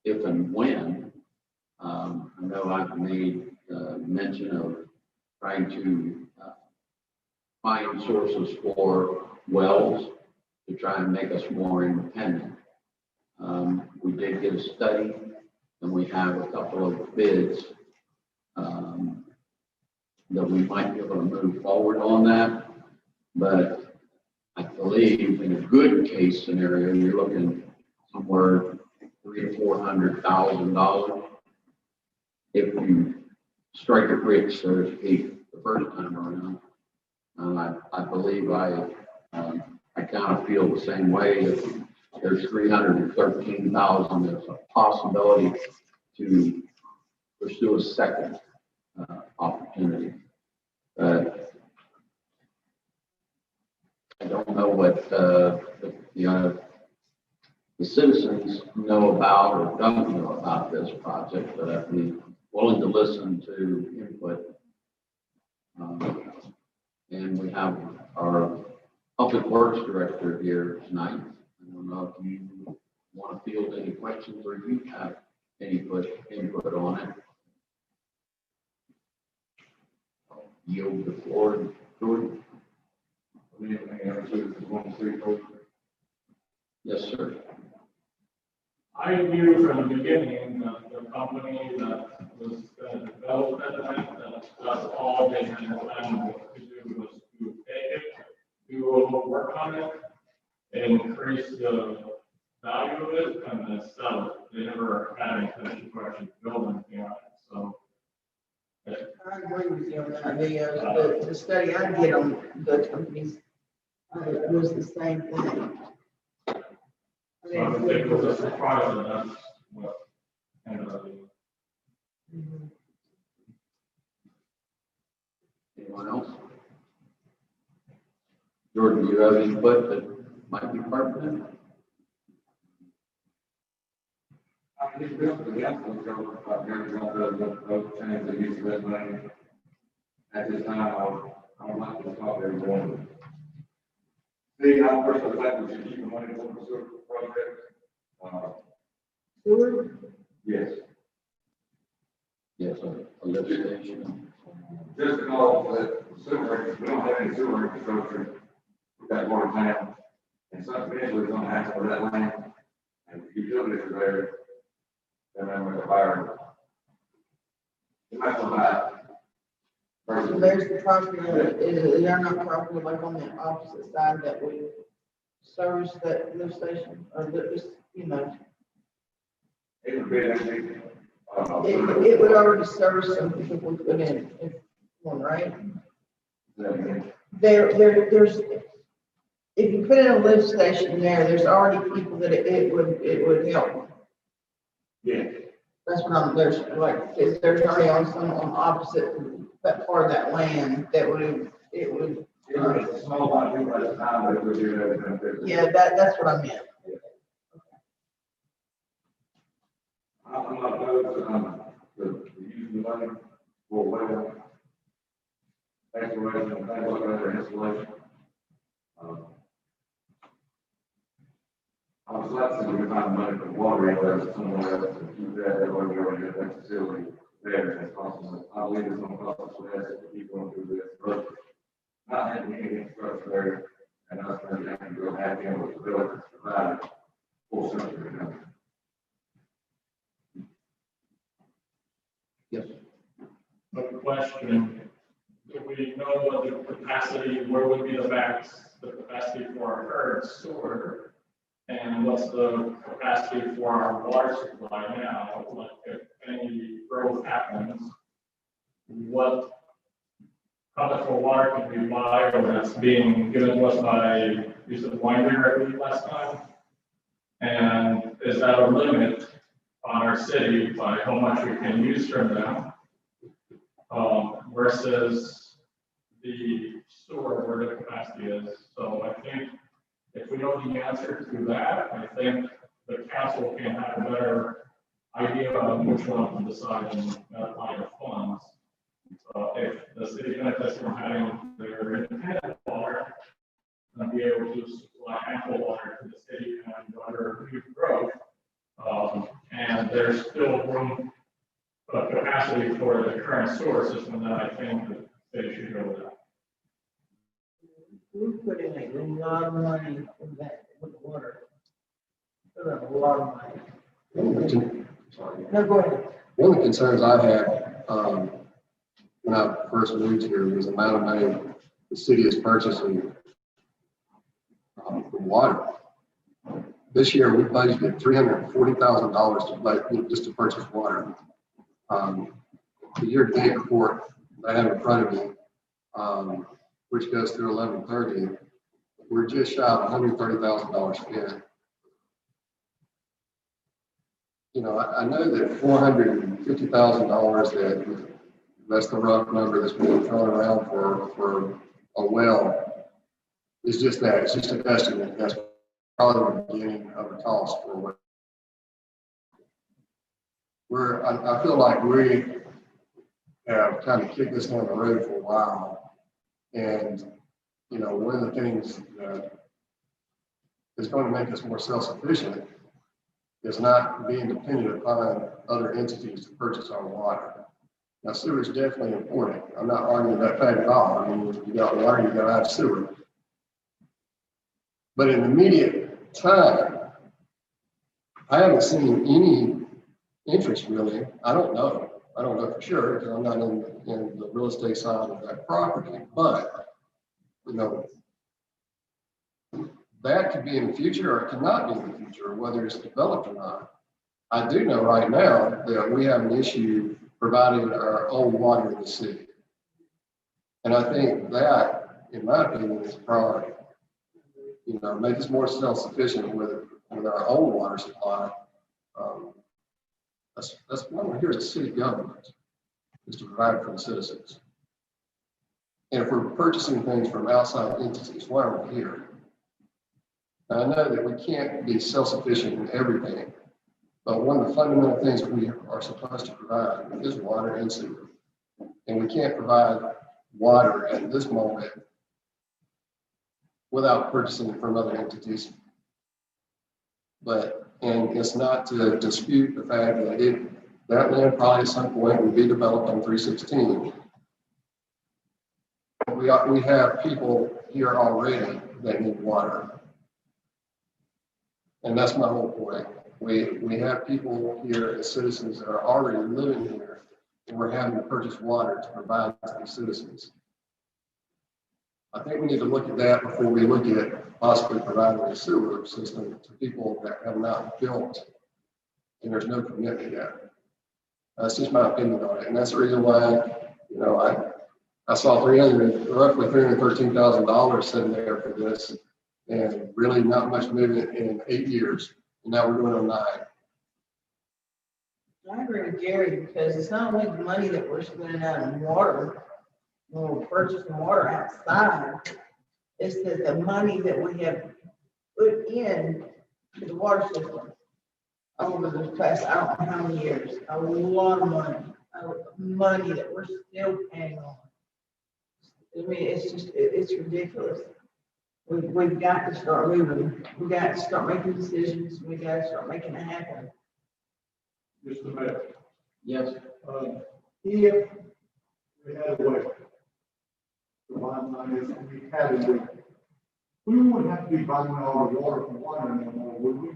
if and when, I know I've made mention of trying to find sources for wells to try and make us more independent. We did get a study, and we have a couple of bids that we might be able to move forward on that. But I believe in a good case scenario, you're looking somewhere $300,000 to $400,000 if you strike it rich, so to speak, the first time around. I believe I kind of feel the same way. If there's 313,000, there's a possibility to pursue a second opportunity. But I don't know what the citizens know about or don't know about this project, but I'd be willing to listen to input. And we have our Public Works Director here tonight. I don't know if you want to field any questions or you have any input on it. I'll yield the floor to Jordan. Yes, sir. I knew from the beginning that the company that was going to develop that's all they had planned to do was to take it, do a little work on it, and increase the value of it, and then sell it. They never had any intention to actually build anything on it, so. I agree with you on that. The study I did on the companies was the same thing. So I think it was a surprise, and that's what ended up being. Anyone else? Jordan, do you have input that might be pertinent? I think the council is going to change the use of that money. At this time, I would like to stop everyone. See, I personally think we should keep the money for the sewer project. Sewer? Yes, Yes, a lift station. just because that sewer, we don't have any sewer infrastructure. We've got more town, and something eventually is going to happen with that land, and the utilities are there. And then with the fire. You might as well buy it. So there's the property, is there not property like on the opposite side that would service that lift station, or just, you know? It would be actually, It would already service some people would put in, if one, right? There's, if you put in a lift station there's already people that it would help. yeah. That's what I'm, there's like, there's already on some on opposite, that part of that land that would, it would. It was a small amount of people at the time, but it would do everything. Yeah, that's what I meant. I'm not opposed to using the money for well, exploration, and things like that, or installation. I was glad to see we could find money for water areas somewhere else to keep that, or we already have that facility there, and it's costing, I believe it's gonna cost us less to keep going through this, but not having any infrastructure there, and us really having to go back in with the ability to provide full service. Yes. A question, do we know what the capacity, where would be the max, the capacity for our current sewer? And what's the capacity for our water supply now? Like if any growth happens, what how much more water can we buy, or that's being given to us by, you said Winder, I believe, last time? And is that a limit on our city by how much we can use from them? Versus the sewer where the capacity is. So I think if we know the answer to that, I think the council can have a better idea of which one to decide in that line of funds. If the city benefits from having their independent water, and be able to supply ample water to the city and under new growth, and there's still room, capacity for the current sewer system, then I think that they should go with that. We put in a lot of money in that with water. Put in a lot of money. No, go ahead. One of the concerns I had, when I first moved here was the amount of money the city is purchasing from water. This year, we budgeted $340,000 just to purchase water. The year-to-date report I have in front of me, which goes through 11/30, we're just shy of $130,000 spent. You know, I know that $450,000 that's the rough number that's being thrown around for a well. It's just that, it's just an estimate. That's probably the beginning of the cost for what. I feel like we have kind of kicked this down the road for a while. And, you know, one of the things that is going to make us more self-sufficient is not being dependent upon other entities to purchase our water. Now, sewer is definitely important. I'm not arguing that fact at all. I mean, you got water, you got to have sewer. But in the immediate time, I haven't seen any interest really. I don't know for sure because I'm not in the real estate side of that property. But, you know, that could be in the future or it could not be in the future, whether it's developed or not. I do know right now that we have an issue providing our own water in the city. And I think that, in my opinion, is a priority. You know, make us more self-sufficient with our own water supply. That's why we're here as a city government, is to provide for the citizens. And if we're purchasing things from outside entities, why are we here? Now, I know that we can't be self-sufficient in everything, but one of the fundamental things we are supposed to provide is water and sewer. And we can't provide water at this moment without purchasing it from other entities. And it's not to dispute the fact that that land probably at some point will be developed on 316. We have people here already that need water. And that's my whole point. We have people here as citizens that are already living here, and we're having to purchase water to provide to the citizens. I think we need to look at that before we look at possibly providing a sewer system to people that have not built, and there's no commitment yet. That's just my opinion on it, and that's the reason why, you know, I saw roughly $313,000 sitting there for this, and really not much movement in 8 years, and now we're doing it on 9. I agree with Gary because it's not only the money that we're spending out on water, when we're purchasing water outside, it's that the money that we have put in to the water system over the past, I don't know how many years, a lot of money that we're still paying on. I mean, it's just, it's ridiculous. We've got to start moving. We got to start making decisions. We got to start making it happen. Mr. Mayor. Yes. If we had a way, the bottom line is, if we had a way, we wouldn't have to be buying all the water from water anymore, would we?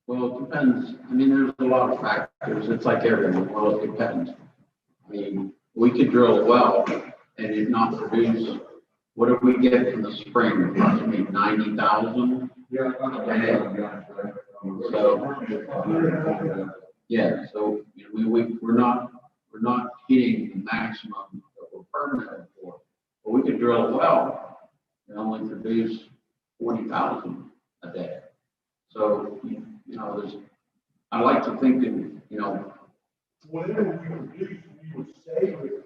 Well, it depends. I mean, there's a lot of factors. It's like everything. Well, it depends. I mean, we could drill a well and it not produce. What do we get in the spring? Approximately 90,000. Yeah. So, yeah. So we're not hitting the maximum that we're permitted for. produce 40,000 a day. So, you know, I like to think that, you know, Whatever you reduce, you would save it,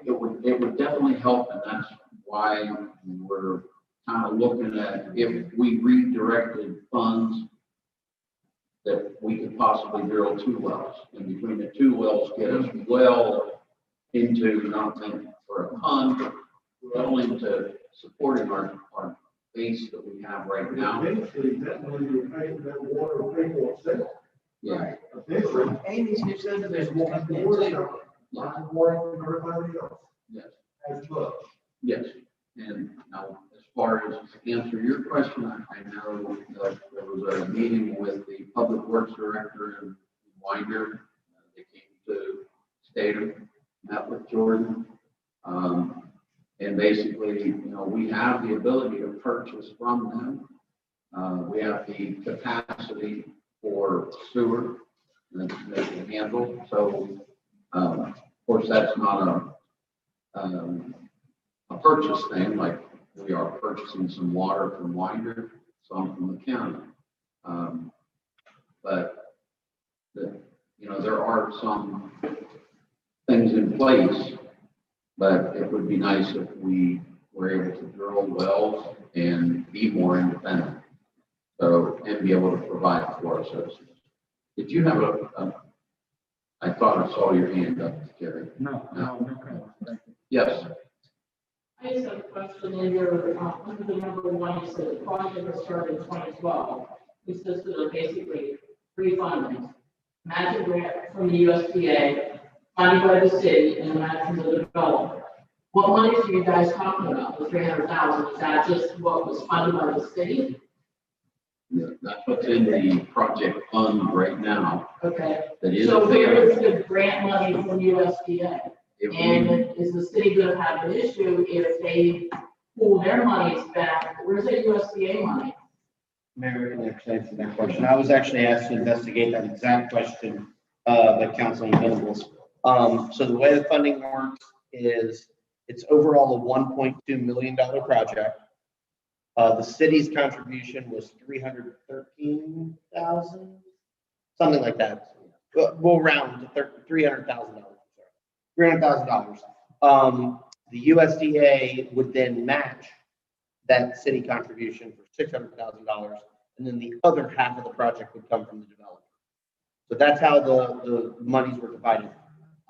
it would definitely help, and that's why we're kind of looking at if we redirected funds, that we could possibly drill 2 wells, and between the 2 wells get us well into not only for a fund, but well into supporting our base that we have right now. eventually, that money will pay, that water will pay for itself. Yeah, Eventually, Amy's just said that there's there's more more than water, two. line water than everybody else, yes, as much. yes. And now, as far as to answer your question, I know that there was a meeting with the Public Works Director in Winder. They came to Statham, met with Jordan. And basically, you know, we have the ability to purchase from them. We have the capacity for sewer that they can handle. So, of course, that's not a purchase thing, like we are purchasing some water from Winder, some from the county. But you know, there are some things in place, but it would be nice if we were able to drill wells and be more independent. So, and be able to provide for our citizens. Did you have I thought I saw your hand up, Jerry. No, thank you. Yes. I just have a question in your, under the number 1, you said the project was started in 2012. Consisted of basically 3 fundings. Matching grant from the USDA, funded by the city, and matching the developer. What money are you guys talking about? The 300,000, is that just what was funded by the city? That's what's in the project fund right now. Okay. That is So where is available. the grant money from USDA? If we- And is the city gonna have an issue if they pull their monies back? Where's the USDA money? Mayor, can I answer that question? I was actually asked to investigate that exact question by Councilman Venables. So the way the funding works is it's overall a $1.2 million project. The city's contribution was $313,000, something like that. We'll round to $300,000. $300,000. The USDA would then match that city contribution for $600,000, and then the other half of the project would come from the developer. So that's how the monies were divided.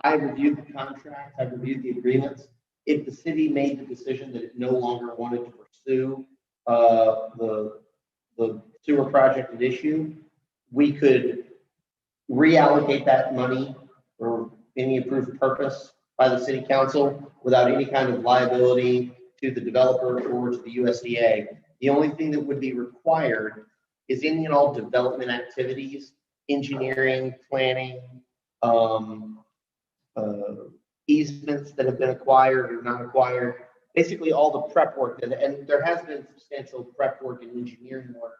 I reviewed the contract, I reviewed the agreements. If the city made the decision that it no longer wanted to pursue the sewer project at issue, we could reallocate that money for any approved purpose by the city council without any kind of liability to the developer or to the USDA. The only thing that would be required is any and all development activities, engineering, planning, easements that have been acquired or not acquired, basically all the prep work, and there has been substantial prep work and engineering work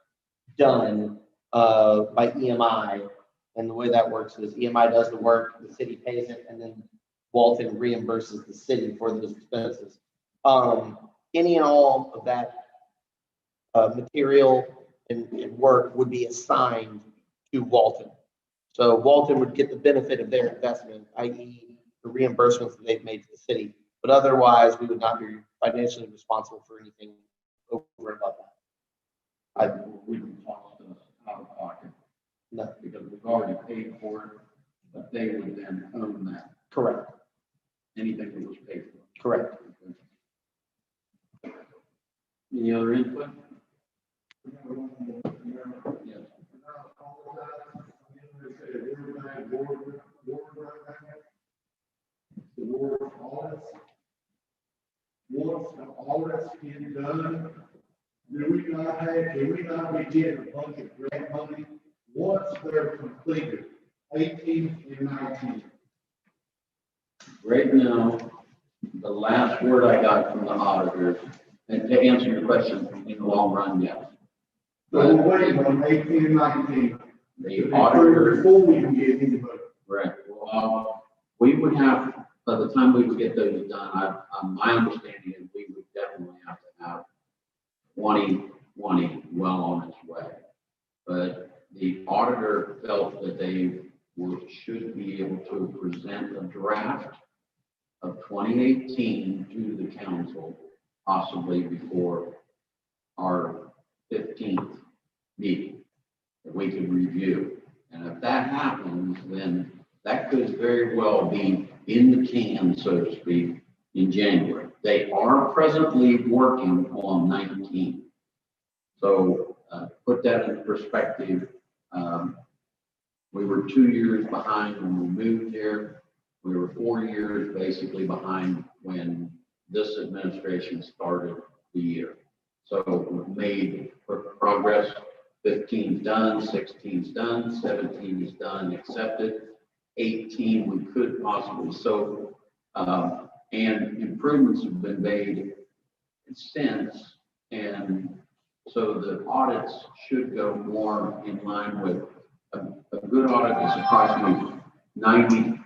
done by EMI. And the way that works is EMI does the work, the city pays it, and then Walton reimburses the city for those expenses. Any and all of that material and work would be assigned to Walton. So Walton would get the benefit of their investment, i.e. the reimbursements that they've made to the city. But otherwise, we would not be financially responsible for anything over and above that. We would cost us out of pocket. No. Because we've already paid for it, but they would then own that, Correct. anything that was paid for. Correct. Any other input? Yes. Once all that's been done, can we not be getting a bunch of grant money once they're completed, 18 and 19? Right now, the last word I got from the auditors, and to answer your question, in the long run, yes. So we're waiting on 18 and 19. The auditor, Before we can get anybody. right, well, we would have, by the time we would get those done, my understanding is we would definitely have to have 2020, well on its way. But the auditor felt that they should be able to present a draft of 2018 to the council, possibly before our 15th meeting, that we could review. And if that happens, then that could very well be in the can, so to speak, in January. They are presently working on 19. So put that in perspective. We were 2 years behind when we moved here. We were 4 years basically behind when this administration started the year. So we've made progress. 15's done, 16's done, 17 is done, accepted. 18 we could possibly, so, and improvements have been made since, and so the audits should go more in line with, a good audit is approximately 90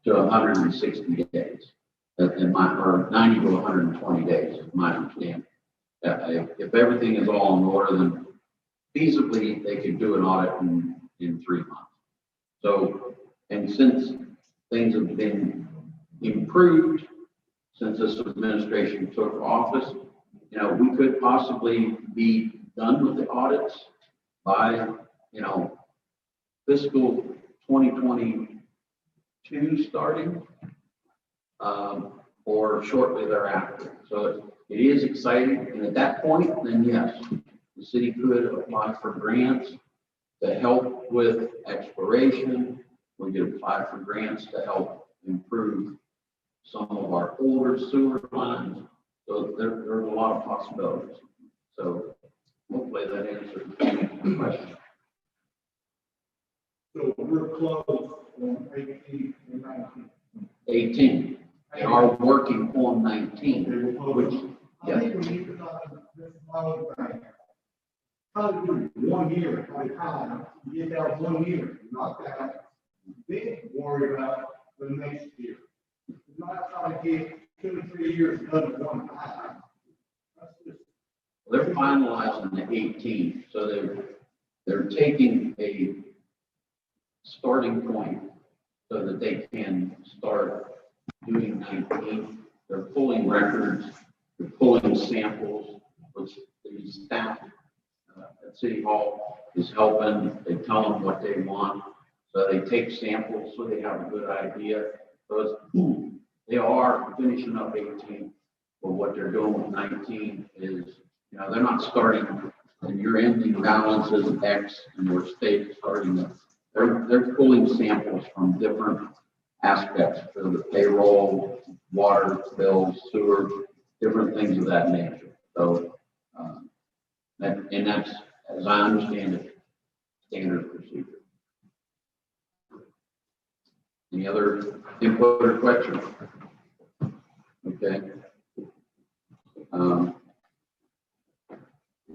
to 160 days, or 90 to 120 days, is my understanding. If everything is all in order, then feasibly, they could do an audit in 3 months. So, and since things have been improved since this administration took office, you know, we could possibly be done with the audits by, you know, fiscal 2022 starting, or shortly thereafter. So it is exciting, and at that point, then yes, the city could apply for grants to help with exploration. We could apply for grants to help improve some of our older sewer lines. So there's a lot of possibilities. So hopefully that answers the question. So we're close on 18 and 19. 18. They are working on 19, which, I think we need to talk about this one thing. How to do 1 year at a time, you get that 1 year, not that, then worry about the next year. Not trying to get 2 or 3 years done at one time. That's just. they're finalizing the 18, so they're taking a starting point so that they can start doing 19. They're pulling records, they're pulling samples, which the staff at City Hall is helping. They tell them what they want, so they take samples so they have a good idea. So they are finishing up 18, but what they're doing with 19 is, you know, they're not starting and your ending balance is X and your state starting to, they're pulling samples from different aspects for the payroll, water bills, sewer, different things of that nature. So, and that's, as I understand it, standard procedure. Any other input or questions? Okay.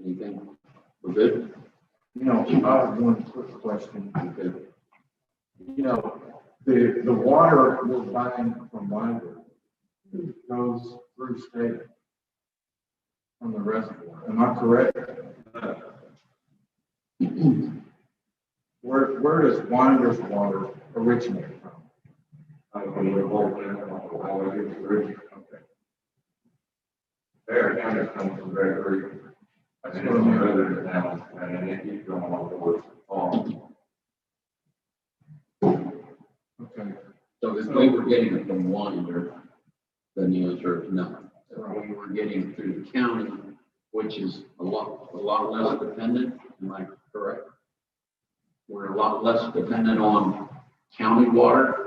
Anything? We're good? You know, I have one quick question. Okay. You know, the water we're buying from Winder goes through state from the reservoir. Am I correct? Where does Winder's water originate from? From the whole thing, all the way to the original. Okay. Their county comes from Red Creek. I think it's other towns, and then they keep going all towards Okay. So if we were getting it from Winder, then the answer is no. If we were getting through the county, which is a lot less dependent, am I correct? We're a lot less dependent on county water.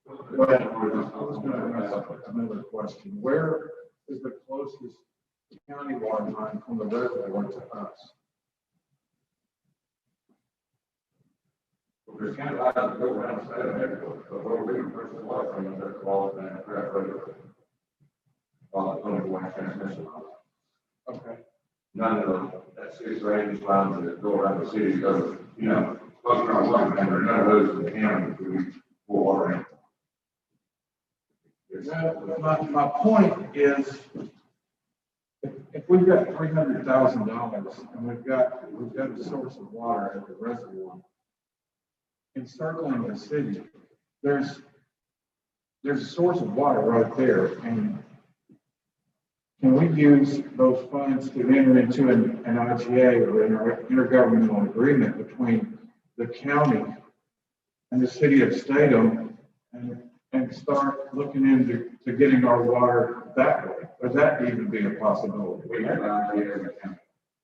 Well, I was going to ask another question. Where is the closest county water line from the reservoir to us? There's kind of a lot of go around the side of that, but what we're doing first of all, from the quality and crap radio. Underground transmission. Okay. None of that 6 range lines that go around the city go, you know, close around one, and none of those in the county we pull water in. My point is, if we've got $300,000 and we've got a source of water at the reservoir encircling the city, there's a source of water right there, and can we use those funds to enter into an IGA or an intergovernmental agreement between the county and the city of Statham and start looking into getting our water that way? Would that even be a possibility? We have an idea.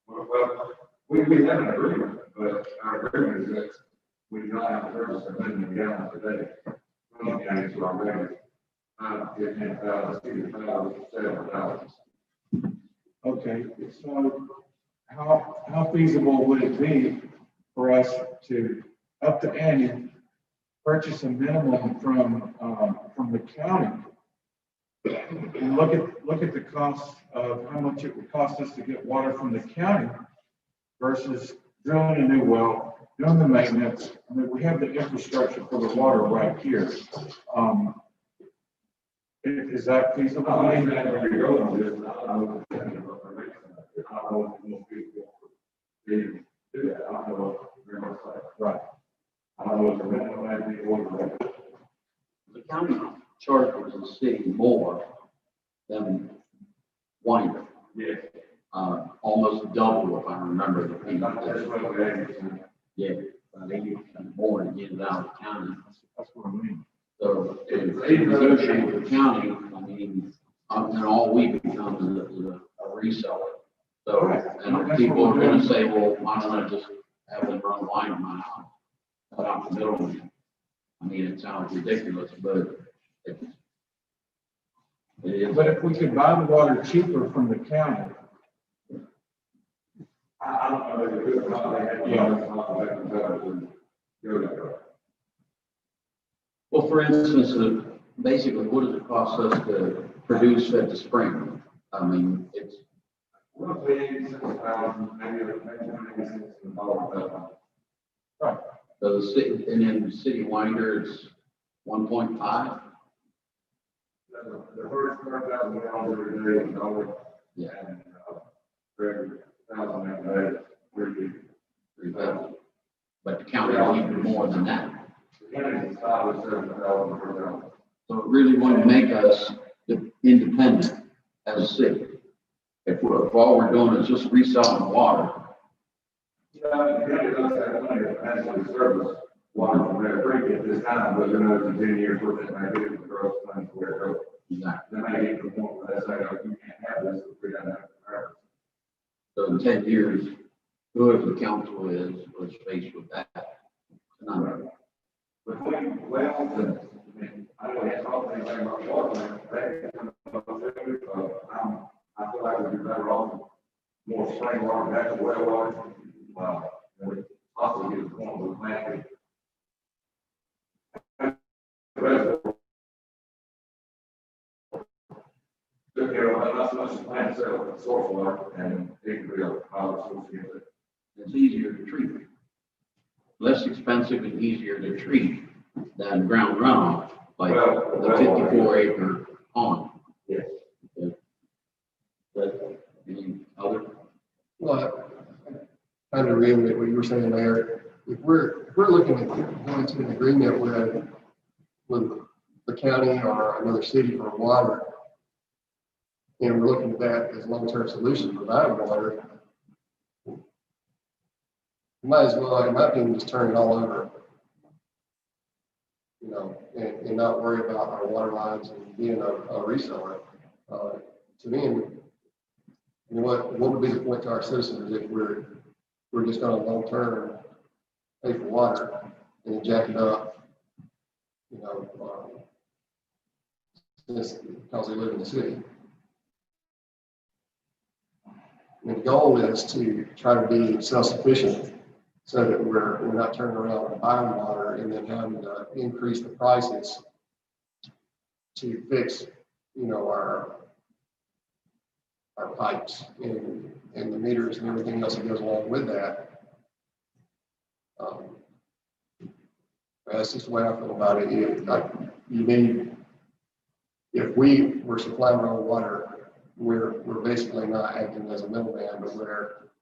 Well, we have an agreement, but our agreement is that we do not have to purchase a million gallons a day from the county to our regular. 15,000, 60,000, 7,000. Okay, so how feasible would it be for us to up the ante, purchase a minimum from the county? And look at the cost of how much it would cost us to get water from the county versus drilling a new well, doing the maintenance. I mean, we have the infrastructure for the water right here. Is that feasible? I don't know where you're going with this. I don't know what most people do that. I don't know what very much like. Right. I don't know what the minimum might be or the The county charges the city more than Winder. Yes. Almost double if I remember the fee. That's what we had. Yeah, about 80% more to get it out of the county. That's what I mean. So if they negotiate with the county, I mean, and all we become is a reseller. So, and people are gonna say, well, why don't I just have them run line in my house? Cut out the middleman. I mean, it sounds ridiculous, but it is. But if we could buy the water cheaper from the county, I don't know if it's not. Well, for instance, basically, what does it cost us to produce at the spring? I mean, it's. Roughly 86,000, maybe $86,000. Right. So the city, and then the city Winder is 1.5. The first 1,000 gallons every day is $1. Yeah. And every 1,000 every day, 3,000. But the county will even more than that. The county is 5,000 or 7,000 per gallon. So it really wouldn't make us independent as a city. If all we're doing is just reselling water. Yeah, the county does have money to actually service water from Bear Creek at this time, but who knows in 10 years what that may do to the growth plans where it goes. Exactly. They may get to the point where they say, oh, you can't have this if we don't have it forever. So in 10 years, whoever the council is faced with that. Between wells and, I don't have talked anything about water, I feel like we'd be better off more spring water, back to well water. And also get to the point where we plant it. Took care of not so much the plant itself, but source water, and it could be a power source. It's easier to treat. Less expensive and easier to treat than ground runoff, like the 54-acre pond. Yes. Okay. But any other? Well, I kind of reiterate what you were saying there. If we're looking at going to an agreement with the county or another city for water, and we're looking at that as a long-term solution for providing water, we might as well, in my opinion, just turn it all over, you know, and not worry about our water lines and being a reseller. To me, you know, what would be the point to our citizens if we're just going to long-term pay for water and then jack it up, you know, just because they live in the city. I mean, the goal is to try to be self-sufficient so that we're not turning around and buying water and then having to increase the prices to fix, you know, our pipes and the meters and everything else that goes along with that. That's just the way I feel about it. You need, if we were supplying our own water, we're basically not acting as a middleman, but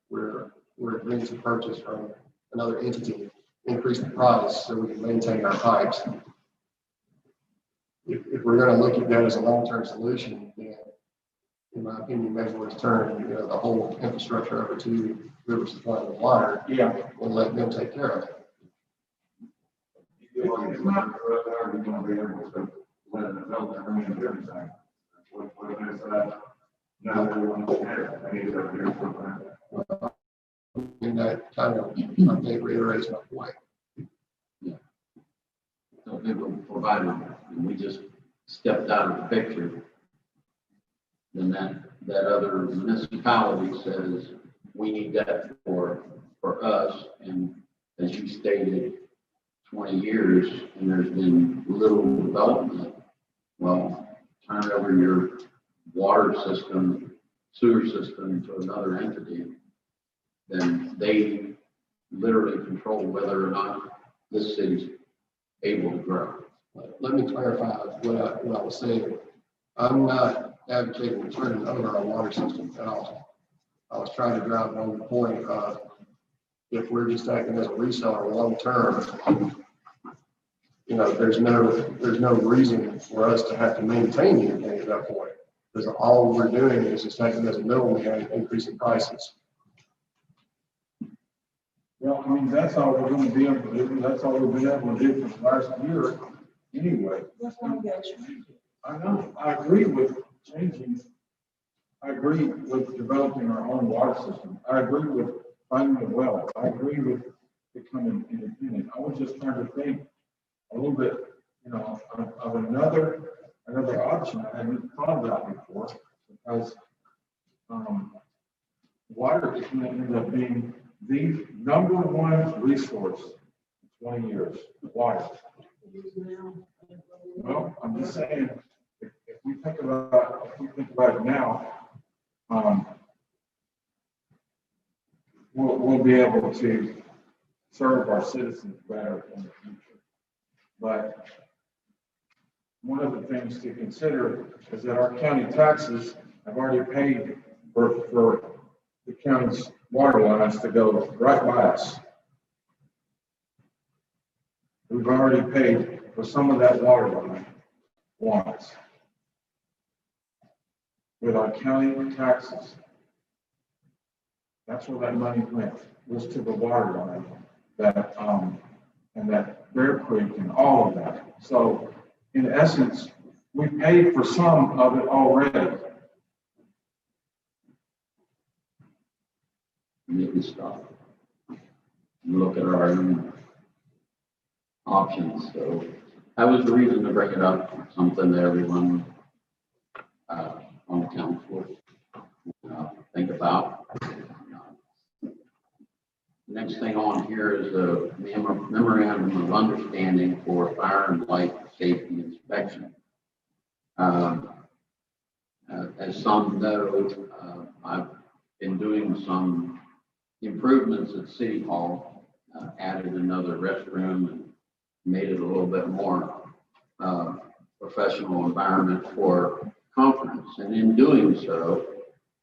we're agreeing to purchase from another entity, increase the price so we can maintain our pipes. If we're gonna look at that as a long-term solution, then in my opinion, maybe we'll turn, the whole infrastructure over to River Supply and Water Yeah. and let them take care of it. You're going to be able to let them know that we're going to do everything. What is that? Now they want to share. I need to have your footprint. And that kind of, I think, reiterates my point. So people provided, and we just stepped out of the picture, then that other municipality says, we need that for us, and as you stated, 20 years, and there's been little development. Well, turn over your water system, sewer system to another entity, then they literally control whether or not this city's able to grow. Let me clarify what I was saying. I'm not advocating turning over our water system at all. I was trying to drive home the point of if we're just acting as a reseller long term, there's no reason for us to have to maintain anything at that point. Because all we're doing is just acting as a middleman, increasing prices. Well, I mean, that's all we're gonna be able to do. That's all we've been able to do for the last year anyway. That's why we gotta change it. I know, I agree with changing. I agree with developing our own water system. I agree with finding a well. I agree with becoming independent. I was just trying to think a little bit, of another option I hadn't thought about before, because water is going to end up being the number one resource in 20 years. Water. Well, I'm just saying, if we think about it now, we'll be able to serve our citizens better in the future. But one of the things to consider is that our county taxes have already paid for the county's water lines to go right by us. We've already paid for some of that water line once with our county taxes. That's where that money went, was to the water line that, and that Bear Creek and all of that. So in essence, we paid for some of it already. We need to stop and look at our own options. So that was the reason to bring it up, something that everyone on the council think about. Next thing on here is a memorandum of understanding for fire and life safety inspection. As some know, I've been doing some improvements at City Hall, added another restroom and made it a little bit more professional environment for conference. And in doing so,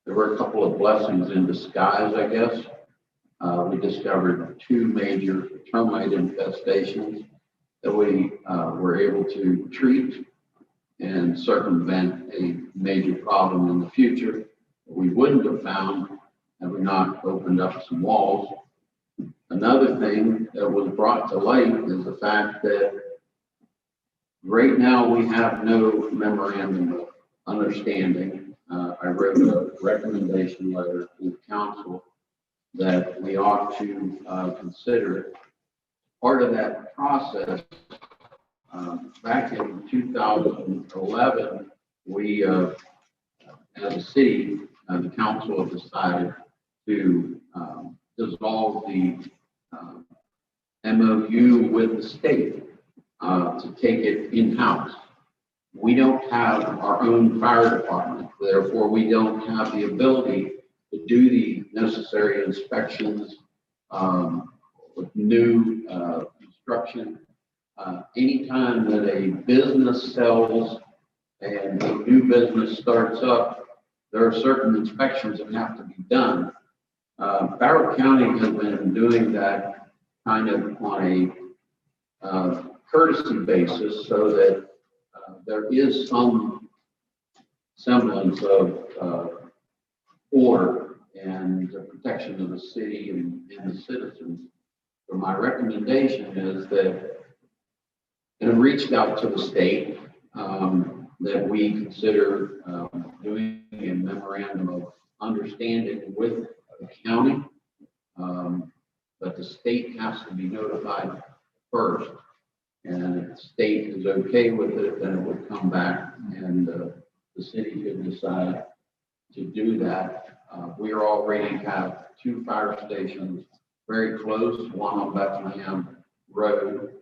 there were a couple of blessings in disguise, I guess. We discovered 2 major termite infestations that we were able to treat and circumvent a major problem in the future that we wouldn't have found had we not opened up some walls. Another thing that was brought to light is the fact that right now we have no memorandum of understanding. I wrote a recommendation letter to the council that we ought to consider. Part of that process, back in 2011, we, as a city, the council decided to dissolve the MOU with the state to take it in-house. We don't have our own fire department, therefore we don't have the ability to do the necessary inspections with new construction. Anytime that a business sells and a new business starts up, there are certain inspections that have to be done. Barrow County has been doing that kind of on a courtesy basis so that there is some semblance of order and the protection of the city and the citizens. So my recommendation is that, and I've reached out to the state, that we consider doing a memorandum of understanding with the county. But the state has to be notified first. And if the state is okay with it, then it would come back and the city could decide to do that. We already have 2 fire stations very close, one on Bethlehem Road,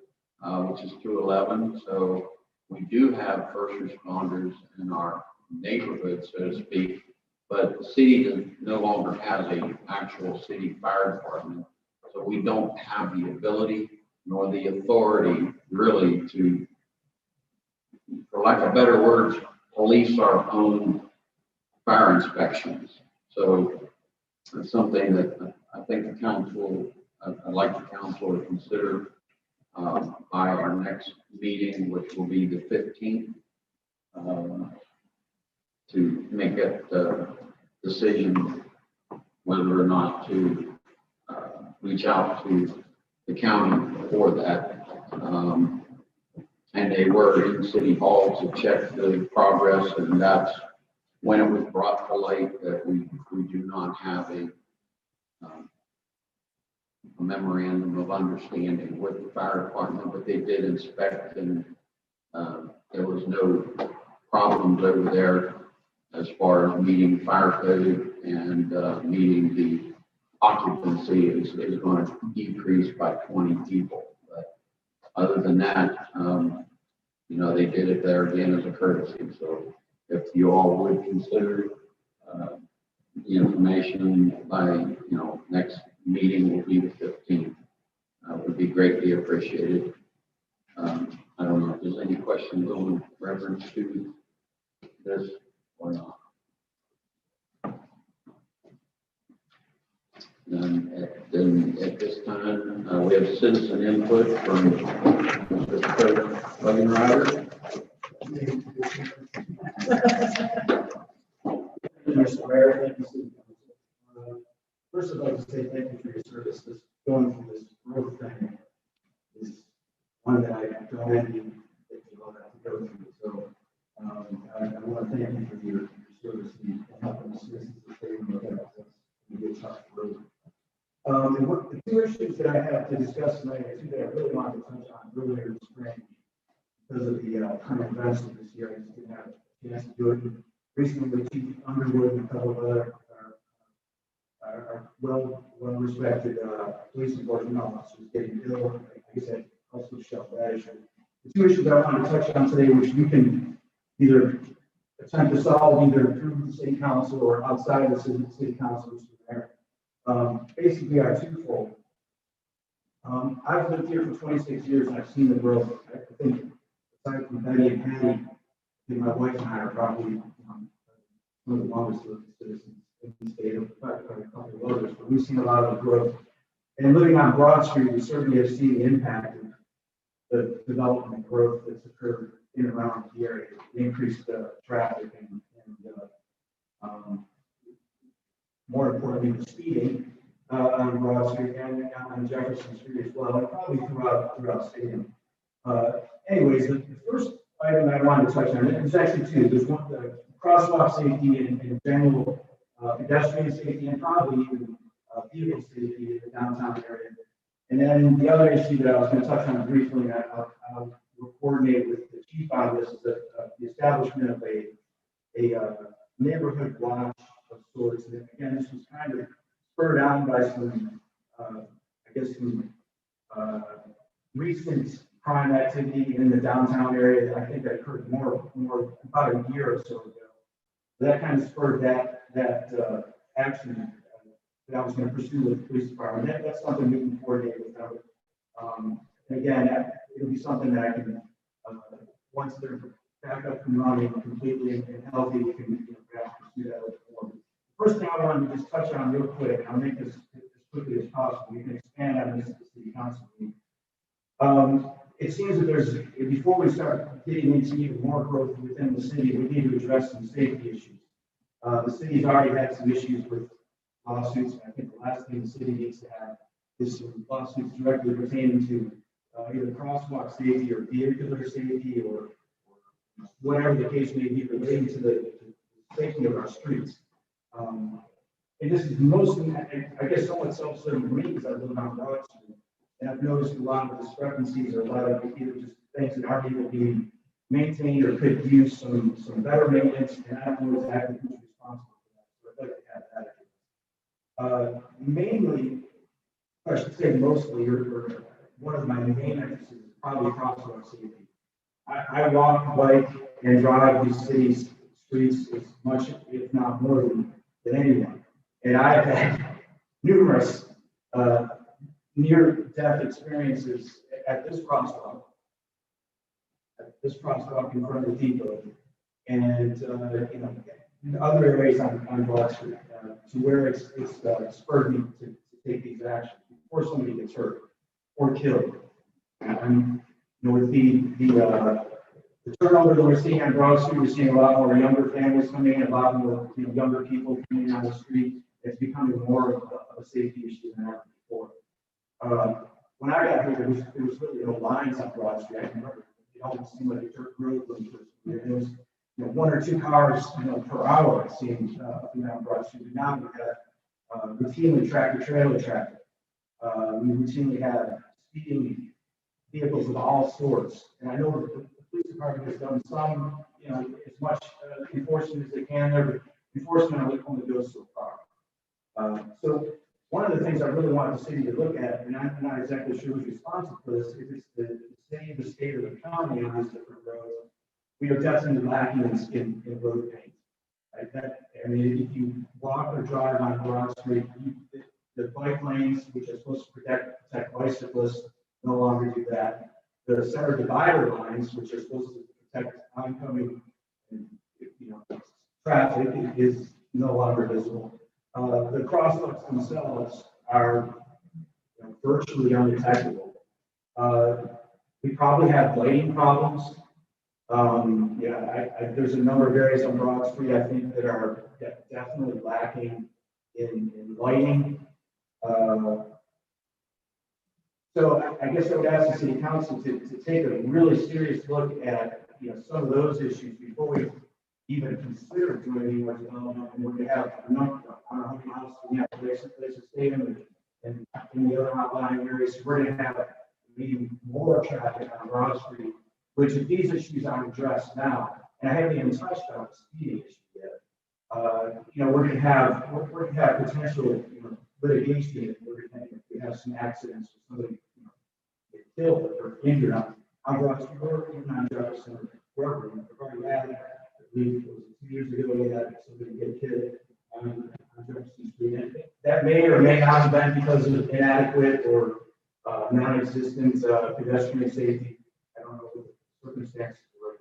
which is 211. So we do have first responders in our neighborhood, so to speak, but the city no longer has an actual city fire department. So we don't have the ability nor the authority really to, for lack of better words, police our own fire inspections. So it's something that I think the council, I'd like the council to consider by our next meeting, which will be the 15th, to make a decision whether or not to reach out to the county for that. And they were in City Hall to check the progress, and that's when it was brought to light that we do not have a memorandum of understanding with the fire department, but they did inspect, and there was no problems over there as far as meeting fire code and meeting the occupancy is going to decrease by 20 people. But other than that, you know, they did it there again as a courtesy. So if you all would consider the information by, you know, next meeting will be the 15th, would be greatly appreciated. I don't know if there's any questions on reference to this or not. Then at this time, we have citizen input from Mr. Buckenrider. Mr. Mayor, thank you, City Council. First, I'd like to say thank you for your service. This going through this growth thing is one that I don't envy that you all have to go through. So I want to thank you for your service and helping the citizens to stay in the good tough road. And what the 2 issues that I have to discuss tonight are 2 that I really wanted to touch on earlier in the spring because of the current events of this year. I just didn't have a chance to do it. Recently, with Chief Underwood and a couple of other well-respected police enforcement officers getting ill, like I said, also shelf that issue. The 2 issues I wanted to touch on today, which we can either attempt to solve either through the city council or outside of the city council, Mr. Mayor, basically are twofold. I've lived here for 26 years and I've seen the growth. I think aside from Betty and Patty, I think my wife and I are probably one of the longest living citizens in the state of a couple of others, but we've seen a lot of the growth. And living on Broad Street, we certainly have seen the impact of the development and growth that's occurred in and around the area, the increased traffic and more importantly, the speeding on Broad Street and on Jefferson Street as well, and probably throughout Stadium. Anyways, the first item I wanted to touch on, there's actually 2. There's one, the crosswalk safety and general pedestrian safety, and probably even vehicle safety in the downtown area. And then the other issue that I was going to touch on briefly, and I'll coordinate with the chief on this, is the establishment of a neighborhood watch of sorts. And again, this was kind of spurred on by some, I guess, some recent crime activity in the downtown area that I think that occurred more about a year or so ago. That kind of spurred that action that I was going to pursue with the police department. That's something we can coordinate with them. And again, it'll be something that I can, once they're back up and running completely and healthy, we can perhaps pursue that with first thing I wanted to just touch on real quick, and I'll make this as quickly as possible, we can expand on this at the city council meeting. It seems that before we start getting into even more growth within the city, we need to address some safety issues. The city's already had some issues with lawsuits, and I think the last thing the city needs to have is some lawsuits directly pertaining to either crosswalk safety or vehicular safety or whatever the case may be relating to the safety of our streets. And this is mostly, I guess, somewhat self-serving for me because I live on Broad Street. And I've noticed a lot of discrepancies or a lot of either just things that aren't able to be maintained or could use some better maintenance. And I don't know exactly who's responsible for that. So I'd like to have that. Mainly, I should say mostly, or one of my main emphasis is probably crosswalk safety. I walk, bike, and drive these cities' streets as much, if not more than anyone. And I've had numerous near-death experiences at this crosswalk in front of the depot, and in other areas on Broad Street, to where it's spurred me to take these actions before somebody gets hurt or killed. And with the turnover that we're seeing on Broad Street, we're seeing a lot more younger families coming in, a lot more younger people coming on the street. It's becoming more of a safety issue than ever before. When I got here, there was really no lines on Broad Street. I remember it almost seemed like a dirt road when you first came here. There was one or two cars per hour, it seemed, up and down Broad Street. But now we have routinely tractor-trailer traffic. We routinely have speeding vehicles of all sorts. And I know that the police department has done some, as much enforcement as they can there, but enforcement only goes so far. So one of the things I really want the city to look at, and I'm not exactly sure who's responsible for this, if it's the city, the state, or the county on these different roads, we are definitely lacking in road paint. Right? If you walk or drive on Broad Street, the bike lanes, which are supposed to protect bicyclists, no longer do that. The center divider lines, which are supposed to protect oncoming traffic, is no longer visible. The crosswalks themselves are virtually undetectable. We probably have lighting problems. There's a number of areas on Broad Street I think that are definitely lacking in lighting. So I guess I would ask the city council to take a really serious look at some of those issues before we even consider doing any more development. And we're going to have a number on our house, we have places to stay in, and in the other outlying areas, we're going to have even more traffic on Broad Street, which if these issues aren't addressed now, and I haven't even touched on the speeding issue yet. We're going to have potential litigation. We're going to have some accidents, or somebody get killed or injured on Broad Street, or even on Jefferson, or wherever. We've already had, I believe it was 2 years ago, we had somebody get killed on Jefferson Street. And that may or may not have been because of inadequate or non-existent pedestrian safety. I don't know what the circumstances were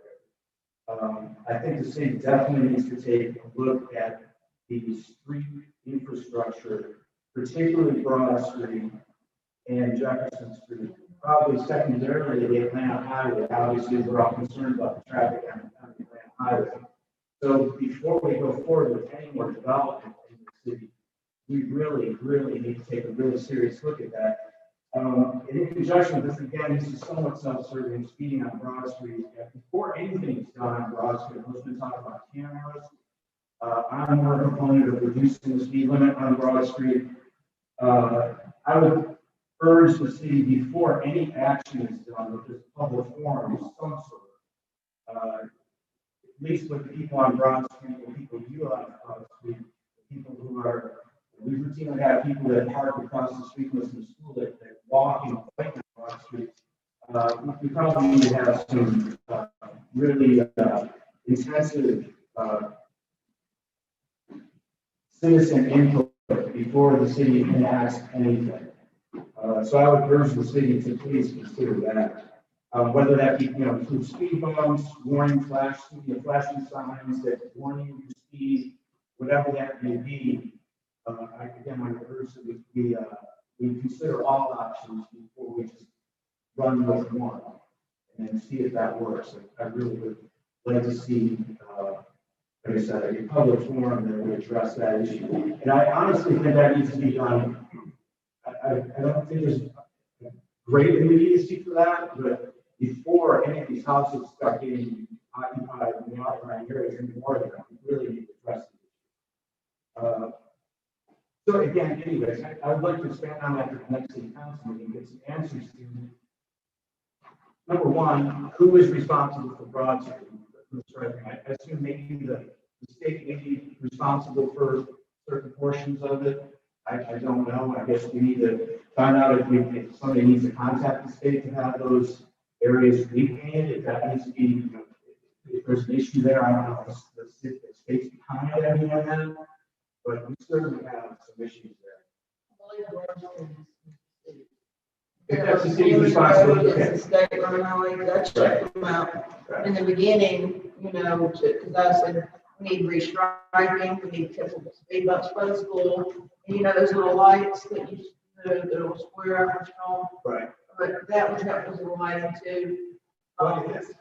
there. I think the city definitely needs to take a look at the street infrastructure, particularly Broad Street and Jefferson Street, probably secondarily the Atlanta Highway. Obviously, we're all concerned about the traffic on the Atlanta Highway. So before we go forward with any more development in the city, we really, really need to take a really serious look at that. And in conjunction with this, again, this is somewhat self-serving, speeding on Broad Street. Before anything is done on Broad Street, let's been talking about cameras. I'm more a proponent of reducing the speed limit on Broad Street. I would urge the city before any action is done with this public forum of some sort, at least with the people on Broad Street, the people you on Broad Street, the people who are, we routinely have people that park across the street from us in school that walk and bike on Broad Street. We probably need to have some really intensive citizen input before the city enacts anything. So I would urge the city to please consider that. Whether that be, include speed bumps, warning flashing signs that warn you to speed, whatever that may be, again, I urge that we consider all options before we just run with one and see if that works. I really would like to see, like I said, a public forum that would address that issue. And I honestly think that needs to be done. I don't think there's great immediacy for that, but before any of these houses start getting occupied in the outlying areas anymore, we really need to address it. So again, anyways, I would like to expand on that at the next city council meeting, get some answers to, number one, who is responsible for Broad Street? I assume maybe the state may be responsible for certain portions of it. I don't know. I guess we need to find out if somebody needs to contact the state to have those areas repainted, if that needs to be, if there's an issue there, I don't know, the state's behind any of that, but we certainly have some issues there. If that's the city's responsibility. It's the state run highway, that's check them out. In the beginning, because I said, we need restriping, we need typical speed bumps for the school, and those little lights that the little square up on. Right. But that would help with the lighting too. Well, that's the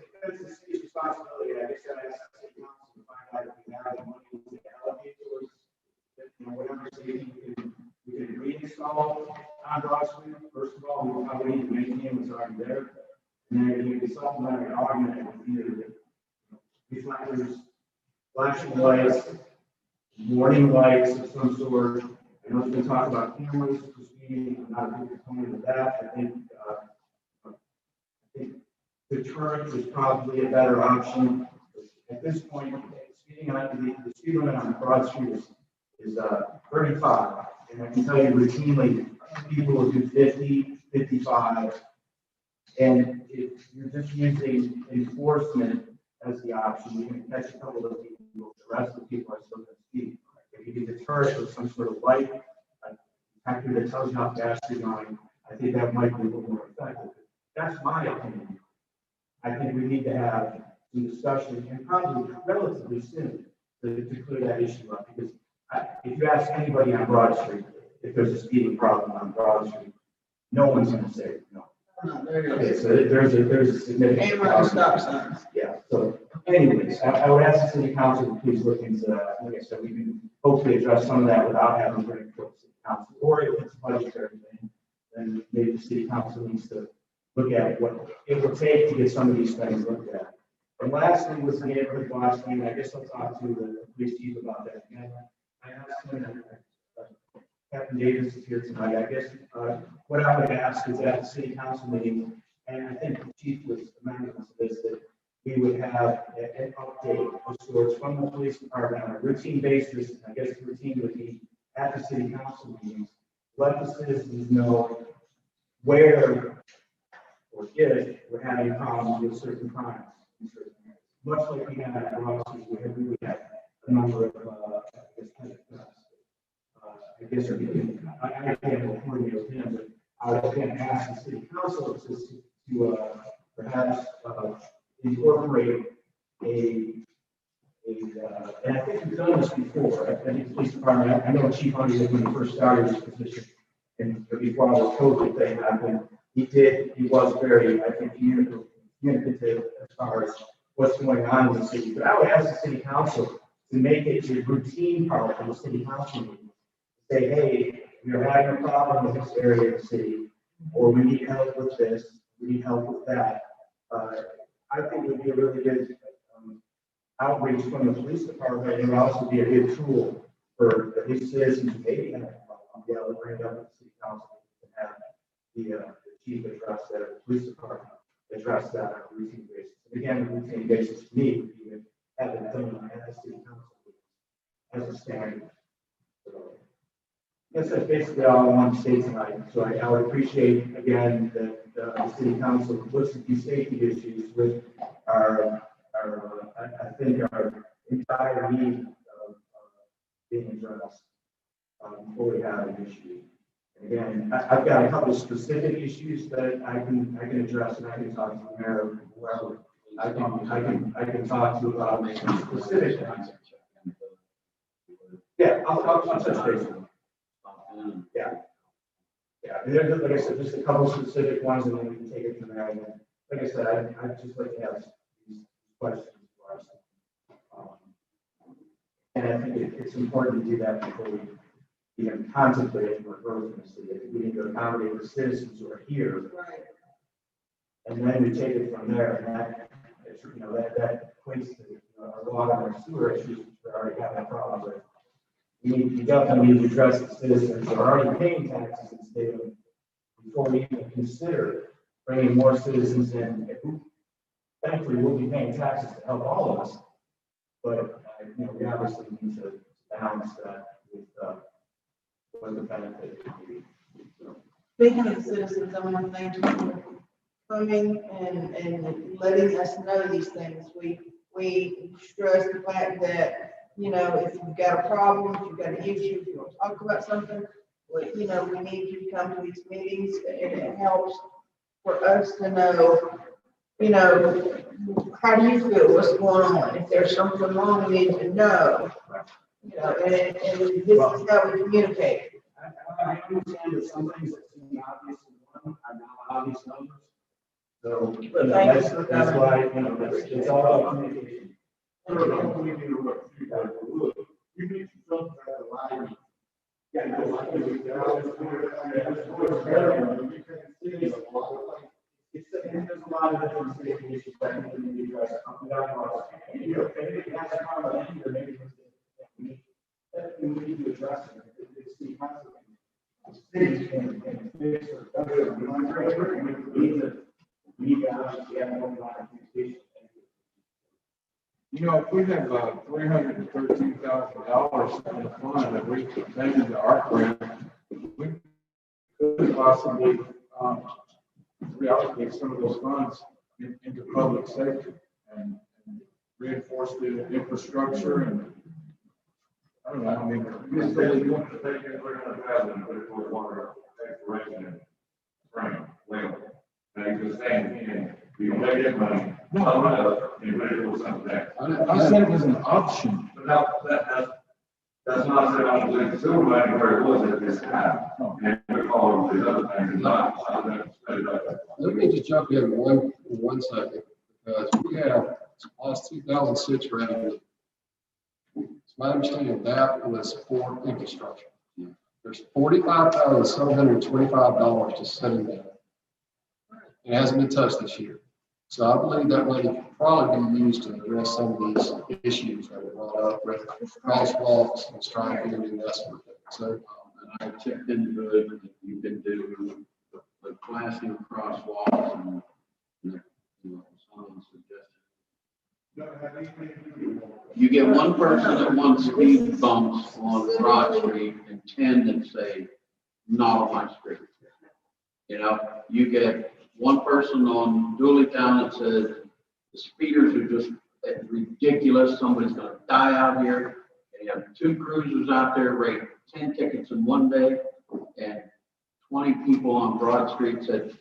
city's responsibility. I guess I asked the city council to find out if we have the money to allocate towards, whatever city we can reinstall on Broad Street. First of all, we probably need to maintain what's already there. And then we can supplement and augment it with either reflectors, flashing lights, warning lights of some sort. I know we talk about cameras for speeding. I'm not a big proponent of that. I think deterrence is probably a better option. At this point, speeding on the speed limit on Broad Street is 35. And I can tell you routinely, people will do 50, 55. And if you're just using enforcement as the option, you can catch a couple of those people. The rest of the people are still going to speed. If you can deter it with some sort of light, a detector that tells you how fast you're going, I think that might be a little more effective. That's my opinion. I think we need to have some discussion, and probably relatively soon, to clear that issue up. Because if you ask anybody on Broad Street if there's a speeding problem on Broad Street, no one's going to say no. Okay, so there's a significant. And run stop signs. Yeah. So, anyways, I would ask the city council to please look into that. Like I said, we can hopefully address some of that without having to bring it to the city council. Or if it's a budgetary thing, then maybe the city council needs to look at what it will take to get some of these things looked at. And lastly was the neighborhood watchman. I guess I'll talk to the police chief about that again. I asked him, Captain Davis is here tonight. I guess what I would ask is at the city council meeting, and I think the chief was amending to this, that we would have an update of sorts from the police department on a routine basis. I guess the routine would be at the city council meetings, let the citizens know where or if we're having problems with certain crimes. Much like we have at our offices, we have a number of, I guess, I can't coordinate with him, but I would again ask the city council to perhaps incorporate and I think we've done this before. I think the police department, I know Chief Underwood when he first started his position, and before all the COVID thing happened, he was very, I think, communicative as far as what's going on in the city. But I would ask the city council to make it a routine part of the city council meeting. Say, hey, we're having a problem with this area of the city, or we need help with this, we need help with that. I think it would be a really good outreach from the police department, and it would also be a good tool for at least citizens who maybe have a problem, be able to bring it up at the city council and have the chief address that, the police department address that on a routine basis. And again, a routine basis for me would be to have it done at the city council as a standard. So, that's basically all I want to say tonight. So I would appreciate again that the city council looks at these safety issues with our I think our entire need of being addressed before we have an issue. And again, I've got a couple of specific issues that I can address, and I can talk to the mayor or whoever. I can talk to about specific things. Yeah, I'll touch base. And Yeah. Yeah, and then, like I said, just a couple specific ones, and then we can take it from there. And then, like I said, I'd just like to have these questions for us. And I think it's important to do that before we even contemplate any more growth in the city. I think we need to accommodate the citizens who are here, Right. and then we take it from there. And that, you know, that equates to our water and our sewer issues, which we already have that problem with. We definitely need to address the citizens who are already paying taxes in the state of, before we even consider bringing more citizens in. Thankfully, we'll be paying taxes to help all of us. But, you know, we obviously need to balance that with what the benefit could be. Speaking of citizens, I want to thank you for coming and letting us know these things. We stress the fact that, you know, if you've got a problem, if you've got an issue, if you want to talk about something, well, you know, we need you to come to these meetings, and it helps for us to know, you know, how do you feel, what's going on? If there's something wrong, we need to know. You know, and this is how we communicate. I understand that some things that seem obvious in one are not obvious in others. So, you know, that's why, you know, it's all about communication. You need to jump at the line. Yeah, There's a lot of different safety issues that need to be addressed. Maybe it has a problem, or maybe we need to address it. It's the concept. Cities can fix or we need to obviously have more communication. You know, if we have $313,000 in the fund that we could take into our grant, we could possibly reallocate some of those funds into public safety and reinforce the infrastructure and, I don't know, I mean, This is going to take in 300,000, but it was water exploration and spring, well, now you're saying, you don't take that money, you put it towards something else. I said it was an option. But now, that's not saying I'm going to sewer money where it was at this time. And we call these other things, and not. Let me just jump in one second, because we have lost 2006 revenue. It's my understanding that was for infrastructure. There's $45,725 to sitting there. It hasn't been touched this year. So I believe that money could probably be used to address some of these issues that were brought up, with crosswalks and trying to do that sort of thing. So, I checked into it, you can do the flashing crosswalks and, you know, someone suggested. You get one person that wants speed bumps on Broad Street and 10 that say, not on my street. You know, you get one person on Dooleytown that says, the speeders are just ridiculous, somebody's gonna die out here. And you have 2 cruisers out there, rate 10 tickets in one day, and 20 people on Broad Street said,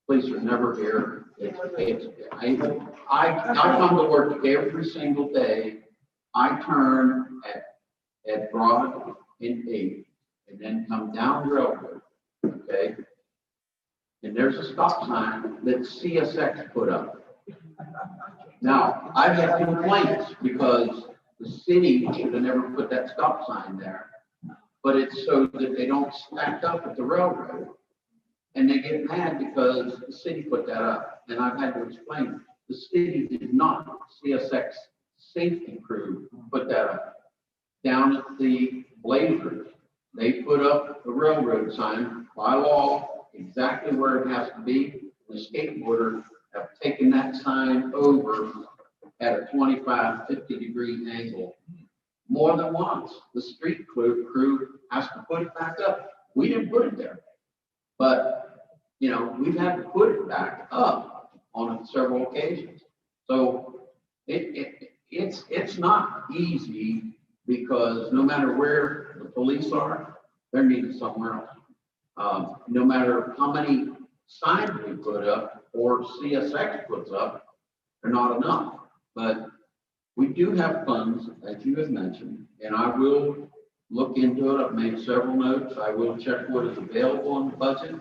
police are never here. I come to work every single day. I turn at Broad and 8, and then come down Railroad, okay? And there's a stop sign that CSX put up. Now, I've had complaints because the city should have never put that stop sign there. But it's so that they don't stack up at the railroad. And they get mad because the city put that up. And I've had to explain, the city did not, CSX safety crew put that up. Down at the Blazers, they put up the railroad sign by law, exactly where it has to be. The skateboarders have taken that sign over at a 25, 50-degree angle. More than once, the street crew has to put it back up. We didn't put it there. But, you know, we've had to put it back up on several occasions. So it's not easy, because no matter where the police are, they're needed somewhere else. No matter how many signs we put up or CSX puts up, they're not enough. But we do have funds, as you have mentioned, and I will look into it. I've made several notes. I will check what is available in the budget.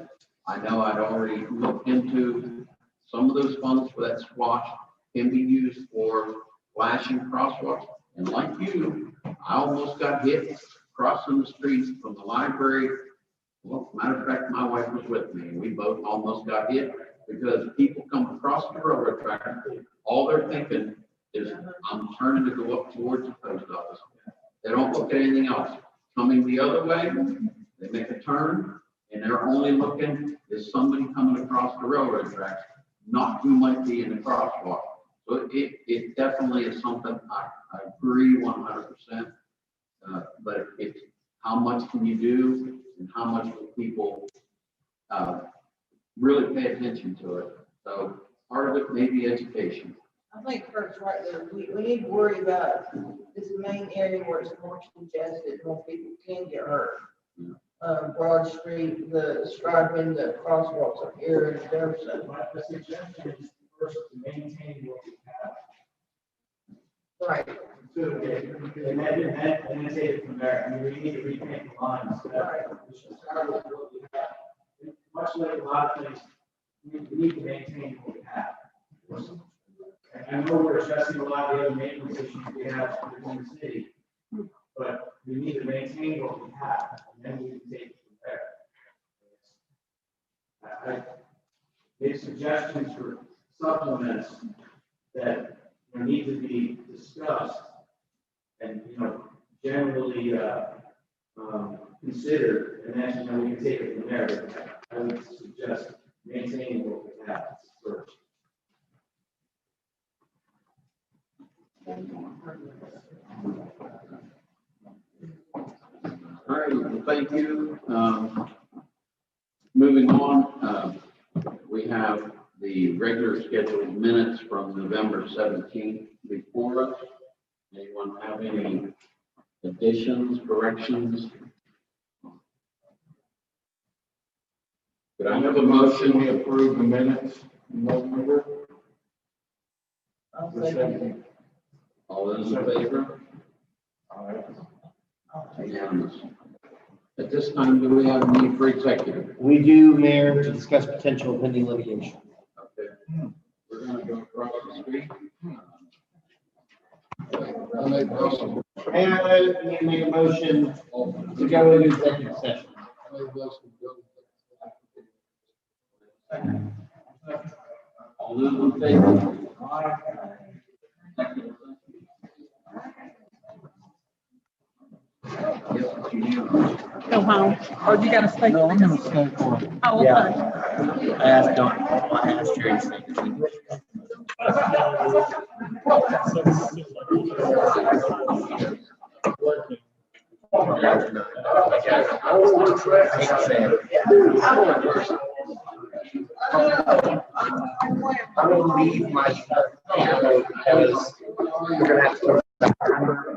I know I'd already looked into some of those funds for that squash can be used for flashing crosswalks. And like you, I almost got hit crossing the street from the library. Well, matter of fact, my wife was with me. We both almost got hit because people come across the railroad track. All they're thinking is, I'm turning to go up towards the post office. They don't look at anything else. Coming the other way, they make a turn and they're only looking, is somebody coming across the railroad tracks, not who might be in the crosswalk. So it definitely is something I agree 100%. But it's how much can you do and how much will people really pay attention to it. So part of it may be education. I think Kurt's right there. We need to worry about this main area where it's more congested, more people can get hurt. Broad Street, the striping, the crosswalks up here in Jefferson. The suggestion is first to maintain what we have. Right. So, and then take it from there. I mean, we need to repaint the lines. We should start with what we have. Much like a lot of things, we need to maintain what we have. And I know we're addressing a lot of the other maintenance issues we have within the city, but we need to maintain what we have, and then we can take it from there. I made suggestions for supplements that need to be discussed and, generally considered, and then, we can take it from there. But I would suggest maintaining what we have first. All right, well, thank you. Moving on, we have the regular scheduled minutes from November 17th before us. Anyone have any additions, corrections? Could I have a motion? We approve the minutes in November. I'll say All those in favor? Aye. Unanimous. At this time, do we have a need for executive? We do, Mayor, to discuss potential pending litigation. Okay. We're gonna go across the street. I make a motion. And I need to make a motion to go into executive session. I make a motion to go. All those in favor? Go home, or you gotta stay? No, I'm gonna stay for. Oh, okay. I asked Jerry to say the same. I'm gonna leave my, because we're gonna have to